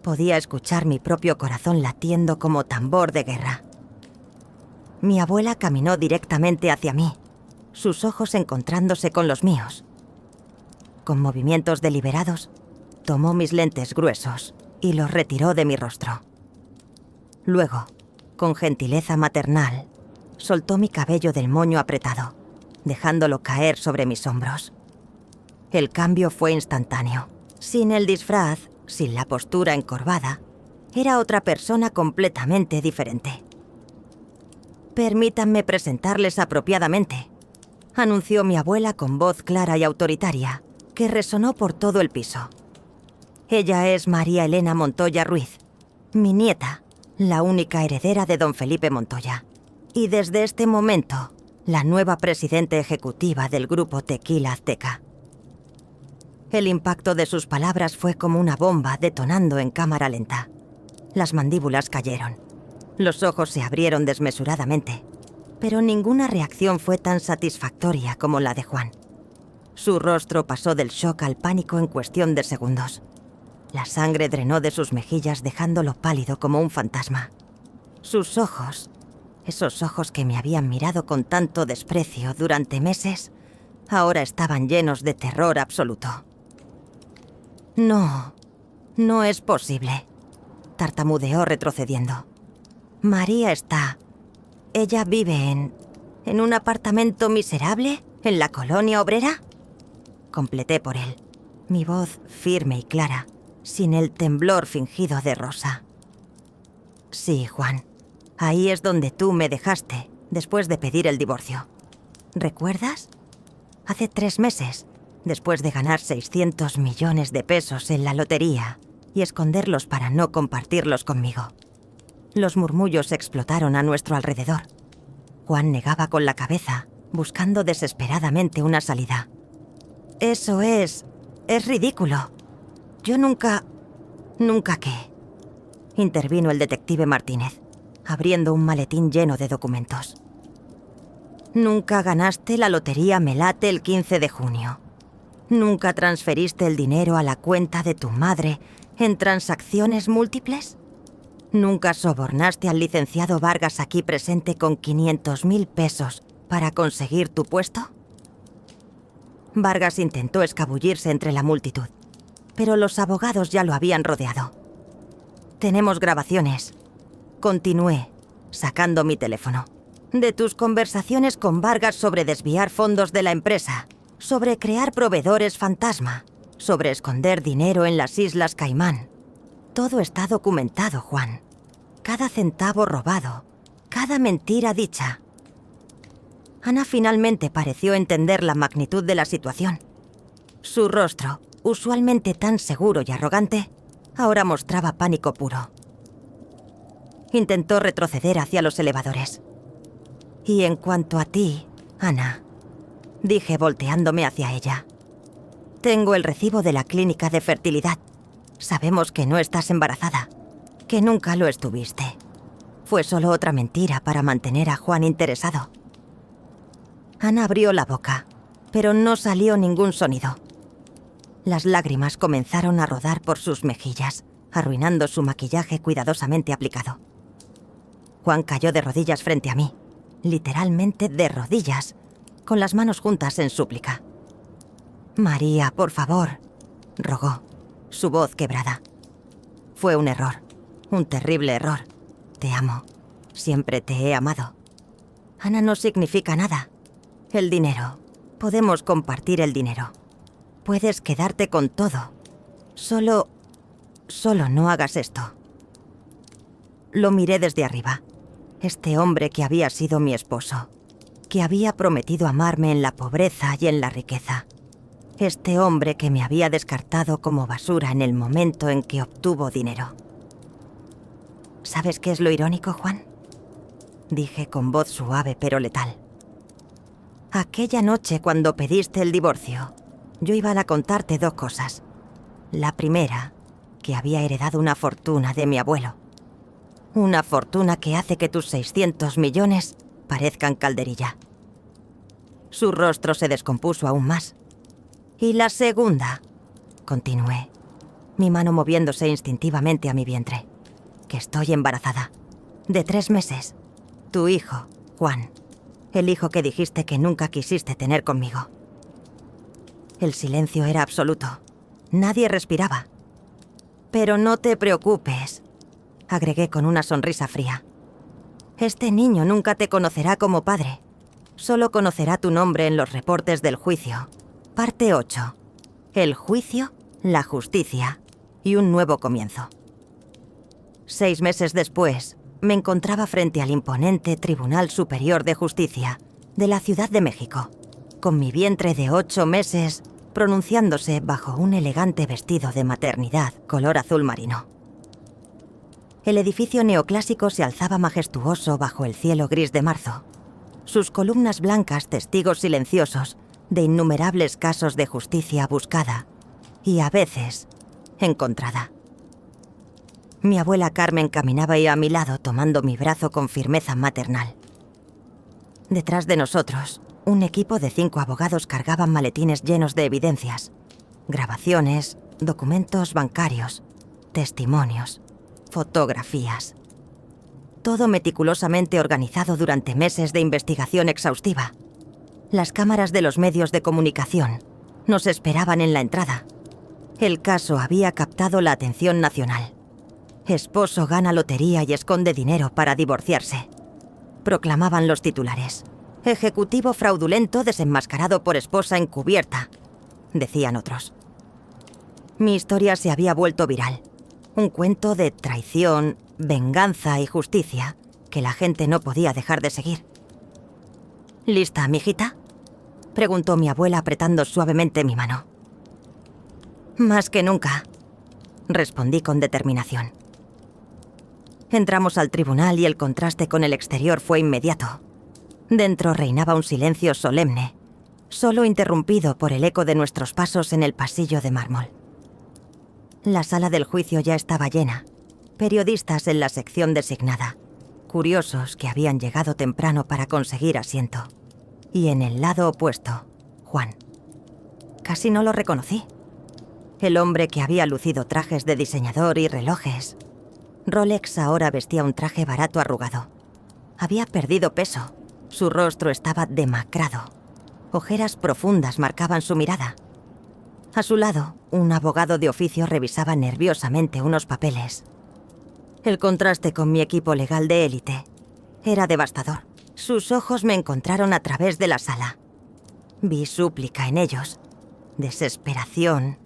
Podía escuchar mi propio corazón latiendo como tambor de guerra. Mi abuela caminó directamente hacia mí, sus ojos encontrándose con los míos. Con movimientos deliberados, tomó mis lentes gruesos y los retiró de mi rostro. Luego, con gentileza maternal, soltó mi cabello del moño apretado, dejándolo caer sobre mis hombros. El cambio fue instantáneo. Sin el disfraz, sin la postura encorvada, era otra persona completamente diferente. «Permítanme presentarles apropiadamente», anunció mi abuela con voz clara y autoritaria, que resonó por todo el piso. «Ella es María Elena Montoya Ruiz, mi nieta, la única heredera de don Felipe Montoya, y desde este momento, la nueva presidenta ejecutiva del grupo Tequila Azteca». El impacto de sus palabras fue como una bomba detonando en cámara lenta. Las mandíbulas cayeron. Los ojos se abrieron desmesuradamente, pero ninguna reacción fue tan satisfactoria como la de Juan. Su rostro pasó del shock al pánico en cuestión de segundos. La sangre drenó de sus mejillas dejándolo pálido como un fantasma. Sus ojos, esos ojos que me habían mirado con tanto desprecio durante meses, ahora estaban llenos de terror absoluto. «No, no es posible», tartamudeó retrocediendo. «María está... ¿Ella vive en un apartamento miserable en la colonia obrera?», completé por él, mi voz firme y clara, sin el temblor fingido de Rosa. «Sí, Juan, ahí es donde tú me dejaste después de pedir el divorcio. ¿Recuerdas? Hace 3 meses, después de ganar 600 millones de pesos en la lotería y esconderlos para no compartirlos conmigo». Los murmullos explotaron a nuestro alrededor. Juan negaba con la cabeza, buscando desesperadamente una salida. «Eso es ridículo. Yo nunca... ¿Nunca qué?», intervino el detective Martínez, abriendo un maletín lleno de documentos. «Nunca ganaste la lotería Melate el 15 de junio. ¿Nunca transferiste el dinero a la cuenta de tu madre en transacciones múltiples? ¿Nunca sobornaste al licenciado Vargas aquí presente con 500.000 pesos para conseguir tu puesto?». Vargas intentó escabullirse entre la multitud, pero los abogados ya lo habían rodeado. «Tenemos grabaciones», continué, sacando mi teléfono, «de tus conversaciones con Vargas sobre desviar fondos de la empresa, sobre crear proveedores fantasma, sobre esconder dinero en las Islas Caimán. Todo está documentado, Juan. Cada centavo robado, cada mentira dicha». Ana finalmente pareció entender la magnitud de la situación. Su rostro, usualmente tan seguro y arrogante, ahora mostraba pánico puro. Intentó retroceder hacia los elevadores. «Y en cuanto a ti, Ana», dije volteándome hacia ella, «tengo el recibo de la clínica de fertilidad. Sabemos que no estás embarazada, que nunca lo estuviste. Fue solo otra mentira para mantener a Juan interesado». Ana abrió la boca, pero no salió ningún sonido. Las lágrimas comenzaron a rodar por sus mejillas, arruinando su maquillaje cuidadosamente aplicado. Juan cayó de rodillas frente a mí, literalmente de rodillas, con las manos juntas en súplica. «María, por favor», rogó, su voz quebrada. «Fue un error, un terrible error. Te amo, siempre te he amado. Ana no significa nada. El dinero, podemos compartir el dinero. Puedes quedarte con todo. Solo no hagas esto». Lo miré desde arriba. Este hombre que había sido mi esposo, que había prometido amarme en la pobreza y en la riqueza. Este hombre que me había descartado como basura en el momento en que obtuvo dinero. ¿Sabes qué es lo irónico, Juan?, dije con voz suave pero letal. Aquella noche cuando pediste el divorcio, yo iba a contarte 2 cosas. La primera, que había heredado una fortuna de mi abuelo. Una fortuna que hace que tus 600 millones parezcan calderilla. Su rostro se descompuso aún más. Y la segunda, continué, mi mano moviéndose instintivamente a mi vientre, que estoy embarazada, de 3 meses. Tu hijo, Juan, el hijo que dijiste que nunca quisiste tener conmigo. El silencio era absoluto. Nadie respiraba. Pero no te preocupes, agregué con una sonrisa fría. Este niño nunca te conocerá como padre. Solo conocerá tu nombre en los reportes del juicio. Parte 8. El juicio, la justicia y un nuevo comienzo. 6 meses después, me encontraba frente al imponente Tribunal Superior de Justicia de la Ciudad de México, con mi vientre de 8 meses pronunciándose bajo un elegante vestido de maternidad color azul marino. El edificio neoclásico se alzaba majestuoso bajo el cielo gris de marzo. Sus columnas blancas testigos silenciosos de innumerables casos de justicia buscada y, a veces, encontrada. Mi abuela Carmen caminaba a mi lado tomando mi brazo con firmeza maternal. Detrás de nosotros, un equipo de 5 abogados cargaban maletines llenos de evidencias, grabaciones, documentos bancarios, testimonios, fotografías. Todo meticulosamente organizado durante meses de investigación exhaustiva. Las cámaras de los medios de comunicación nos esperaban en la entrada. El caso había captado la atención nacional. Esposo gana lotería y esconde dinero para divorciarse. Proclamaban los titulares. Ejecutivo fraudulento desenmascarado por esposa encubierta, decían otros. Mi historia se había vuelto viral. Un cuento de traición, venganza y justicia que la gente no podía dejar de seguir. ¿Lista, mijita?, preguntó mi abuela apretando suavemente mi mano. Más que nunca, respondí con determinación. Entramos al tribunal y el contraste con el exterior fue inmediato. Dentro reinaba un silencio solemne, solo interrumpido por el eco de nuestros pasos en el pasillo de mármol. La sala del juicio ya estaba llena. Periodistas en la sección designada, curiosos que habían llegado temprano para conseguir asiento. Y en el lado opuesto, Juan. Casi no lo reconocí. El hombre que había lucido trajes de diseñador y relojes. Rolex ahora vestía un traje barato arrugado. Había perdido peso. Su rostro estaba demacrado. Ojeras profundas marcaban su mirada. A su lado, un abogado de oficio revisaba nerviosamente unos papeles. El contraste con mi equipo legal de élite era devastador. Sus ojos me encontraron a través de la sala. Vi súplica en ellos, desesperación,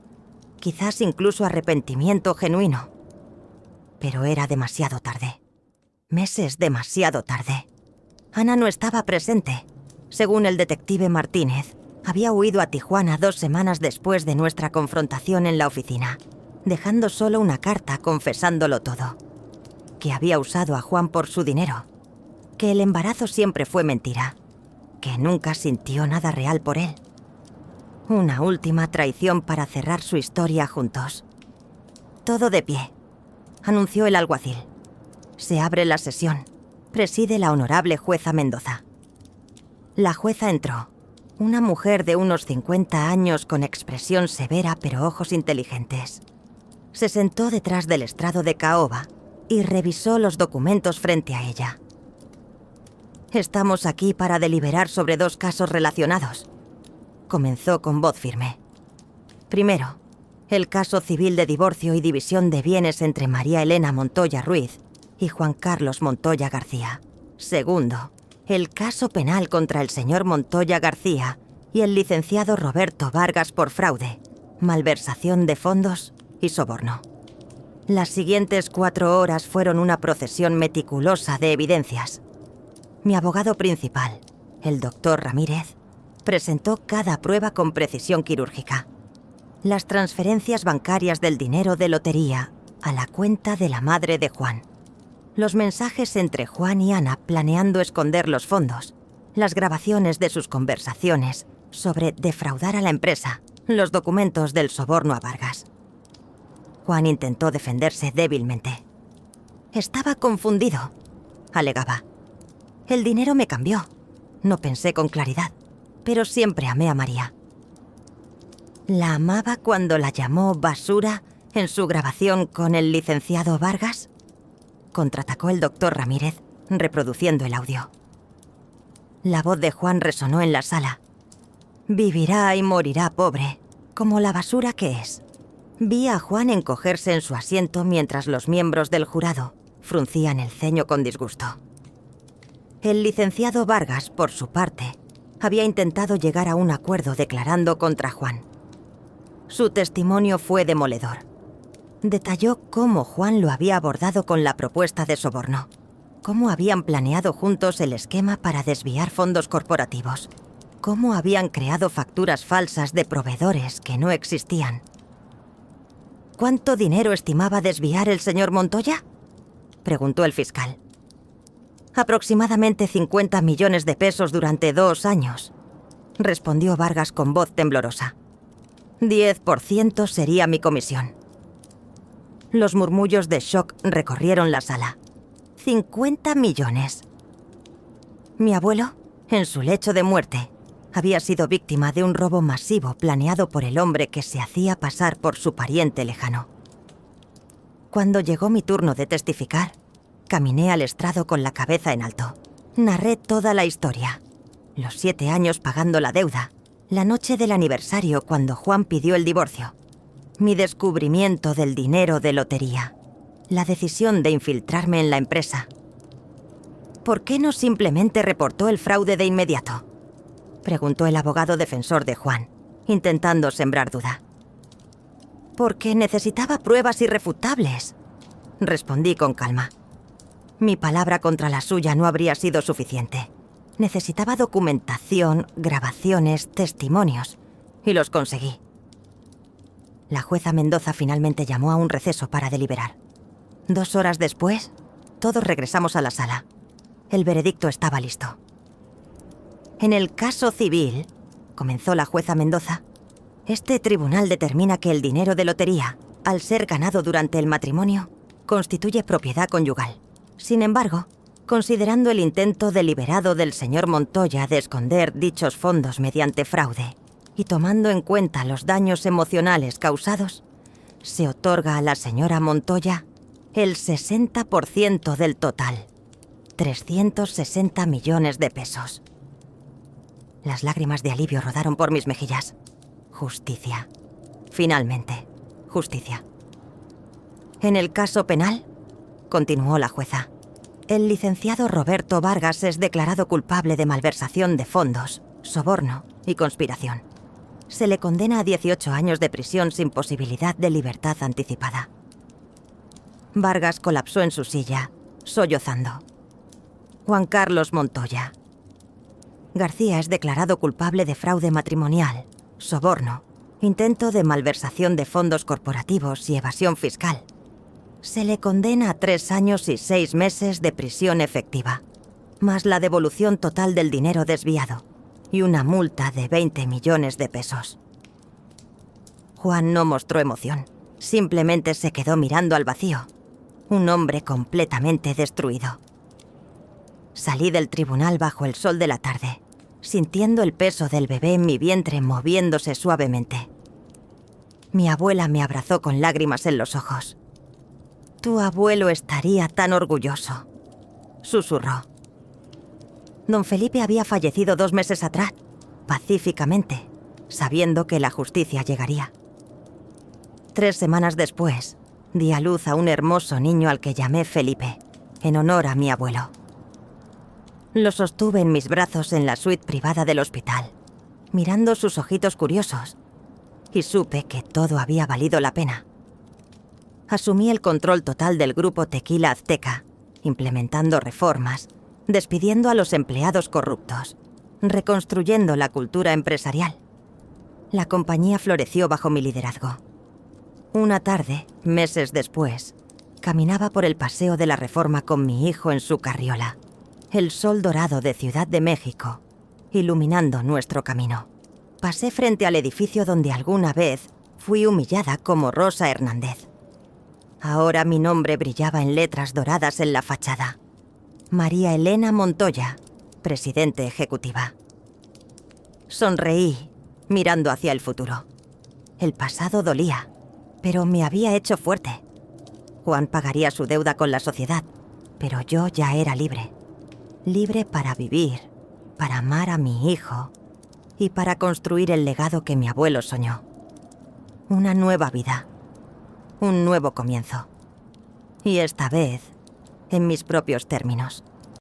quizás incluso arrepentimiento genuino. Pero era demasiado tarde. Meses demasiado tarde. Ana no estaba presente. Según el detective Martínez, había huido a Tijuana 2 semanas después de nuestra confrontación en la oficina, dejando solo una carta confesándolo todo. Que había usado a Juan por su dinero. Que el embarazo siempre fue mentira. Que nunca sintió nada real por él. Una última traición para cerrar su historia juntos. Todo de pie, anunció el alguacil. Se abre la sesión. Preside la honorable jueza Mendoza. La jueza entró. Una mujer de unos 50 años con expresión severa pero ojos inteligentes. Se sentó detrás del estrado de caoba y revisó los documentos frente a ella. Estamos aquí para deliberar sobre 2 casos relacionados. Comenzó con voz firme. Primero, el caso civil de divorcio y división de bienes entre María Elena Montoya Ruiz y Juan Carlos Montoya García. Segundo, el caso penal contra el señor Montoya García y el licenciado Roberto Vargas por fraude, malversación de fondos y soborno. Las siguientes 4 horas fueron una procesión meticulosa de evidencias. Mi abogado principal, el doctor Ramírez, presentó cada prueba con precisión quirúrgica. Las transferencias bancarias del dinero de lotería a la cuenta de la madre de Juan. Los mensajes entre Juan y Ana planeando esconder los fondos. Las grabaciones de sus conversaciones sobre defraudar a la empresa. Los documentos del soborno a Vargas. Juan intentó defenderse débilmente. Estaba confundido, alegaba. El dinero me cambió. No pensé con claridad, pero siempre amé a María. ¿La amaba cuando la llamó basura en su grabación con el licenciado Vargas? Contraatacó el doctor Ramírez, reproduciendo el audio. La voz de Juan resonó en la sala. Vivirá y morirá pobre, como la basura que es. Vi a Juan encogerse en su asiento mientras los miembros del jurado fruncían el ceño con disgusto. El licenciado Vargas, por su parte, había intentado llegar a un acuerdo declarando contra Juan. Su testimonio fue demoledor. Detalló cómo Juan lo había abordado con la propuesta de soborno, cómo habían planeado juntos el esquema para desviar fondos corporativos, cómo habían creado facturas falsas de proveedores que no existían. ¿Cuánto dinero estimaba desviar el señor Montoya?, preguntó el fiscal. Aproximadamente 50 millones de pesos durante 2 años, respondió Vargas con voz temblorosa. 10% sería mi comisión. Los murmullos de shock recorrieron la sala. 50 millones. Mi abuelo, en su lecho de muerte, había sido víctima de un robo masivo planeado por el hombre que se hacía pasar por su pariente lejano. Cuando llegó mi turno de testificar, caminé al estrado con la cabeza en alto. Narré toda la historia. Los 7 años pagando la deuda, la noche del aniversario cuando Juan pidió el divorcio, mi descubrimiento del dinero de lotería, la decisión de infiltrarme en la empresa. ¿Por qué no simplemente reportó el fraude de inmediato?, preguntó el abogado defensor de Juan, intentando sembrar duda. Porque necesitaba pruebas irrefutables, respondí con calma. Mi palabra contra la suya no habría sido suficiente. Necesitaba documentación, grabaciones, testimonios, y los conseguí. La jueza Mendoza finalmente llamó a un receso para deliberar. 2 horas después, todos regresamos a la sala. El veredicto estaba listo. En el caso civil, comenzó la jueza Mendoza, este tribunal determina que el dinero de lotería, al ser ganado durante el matrimonio, constituye propiedad conyugal. Sin embargo, considerando el intento deliberado del señor Montoya de esconder dichos fondos mediante fraude y tomando en cuenta los daños emocionales causados, se otorga a la señora Montoya el 60% del total, 360 millones de pesos. Las lágrimas de alivio rodaron por mis mejillas. Justicia. Finalmente, justicia. En el caso penal, continuó la jueza, el licenciado Roberto Vargas es declarado culpable de malversación de fondos, soborno y conspiración. Se le condena a 18 años de prisión sin posibilidad de libertad anticipada. Vargas colapsó en su silla, sollozando. Juan Carlos Montoya. García es declarado culpable de fraude matrimonial, soborno, intento de malversación de fondos corporativos y evasión fiscal. Se le condena a 3 años y 6 meses de prisión efectiva, más la devolución total del dinero desviado y una multa de 20 millones de pesos. Juan no mostró emoción, simplemente se quedó mirando al vacío, un hombre completamente destruido. Salí del tribunal bajo el sol de la tarde, sintiendo el peso del bebé en mi vientre moviéndose suavemente. Mi abuela me abrazó con lágrimas en los ojos. «Tu abuelo estaría tan orgulloso», susurró. Don Felipe había fallecido 2 meses atrás, pacíficamente, sabiendo que la justicia llegaría. 3 semanas después, di a luz a un hermoso niño al que llamé Felipe, en honor a mi abuelo. Lo sostuve en mis brazos en la suite privada del hospital, mirando sus ojitos curiosos, y supe que todo había valido la pena. Asumí el control total del grupo Tequila Azteca, implementando reformas, despidiendo a los empleados corruptos, reconstruyendo la cultura empresarial. La compañía floreció bajo mi liderazgo. Una tarde, meses después, caminaba por el Paseo de la Reforma con mi hijo en su carriola, el sol dorado de Ciudad de México, iluminando nuestro camino. Pasé frente al edificio donde alguna vez fui humillada como Rosa Hernández. Ahora mi nombre brillaba en letras doradas en la fachada. María Elena Montoya, presidente ejecutiva. Sonreí, mirando hacia el futuro. El pasado dolía, pero me había hecho fuerte. Juan pagaría su deuda con la sociedad, pero yo ya era libre. Libre para vivir, para amar a mi hijo y para construir el legado que mi abuelo soñó. Una nueva vida, un nuevo comienzo. Y esta vez, en mis propios términos.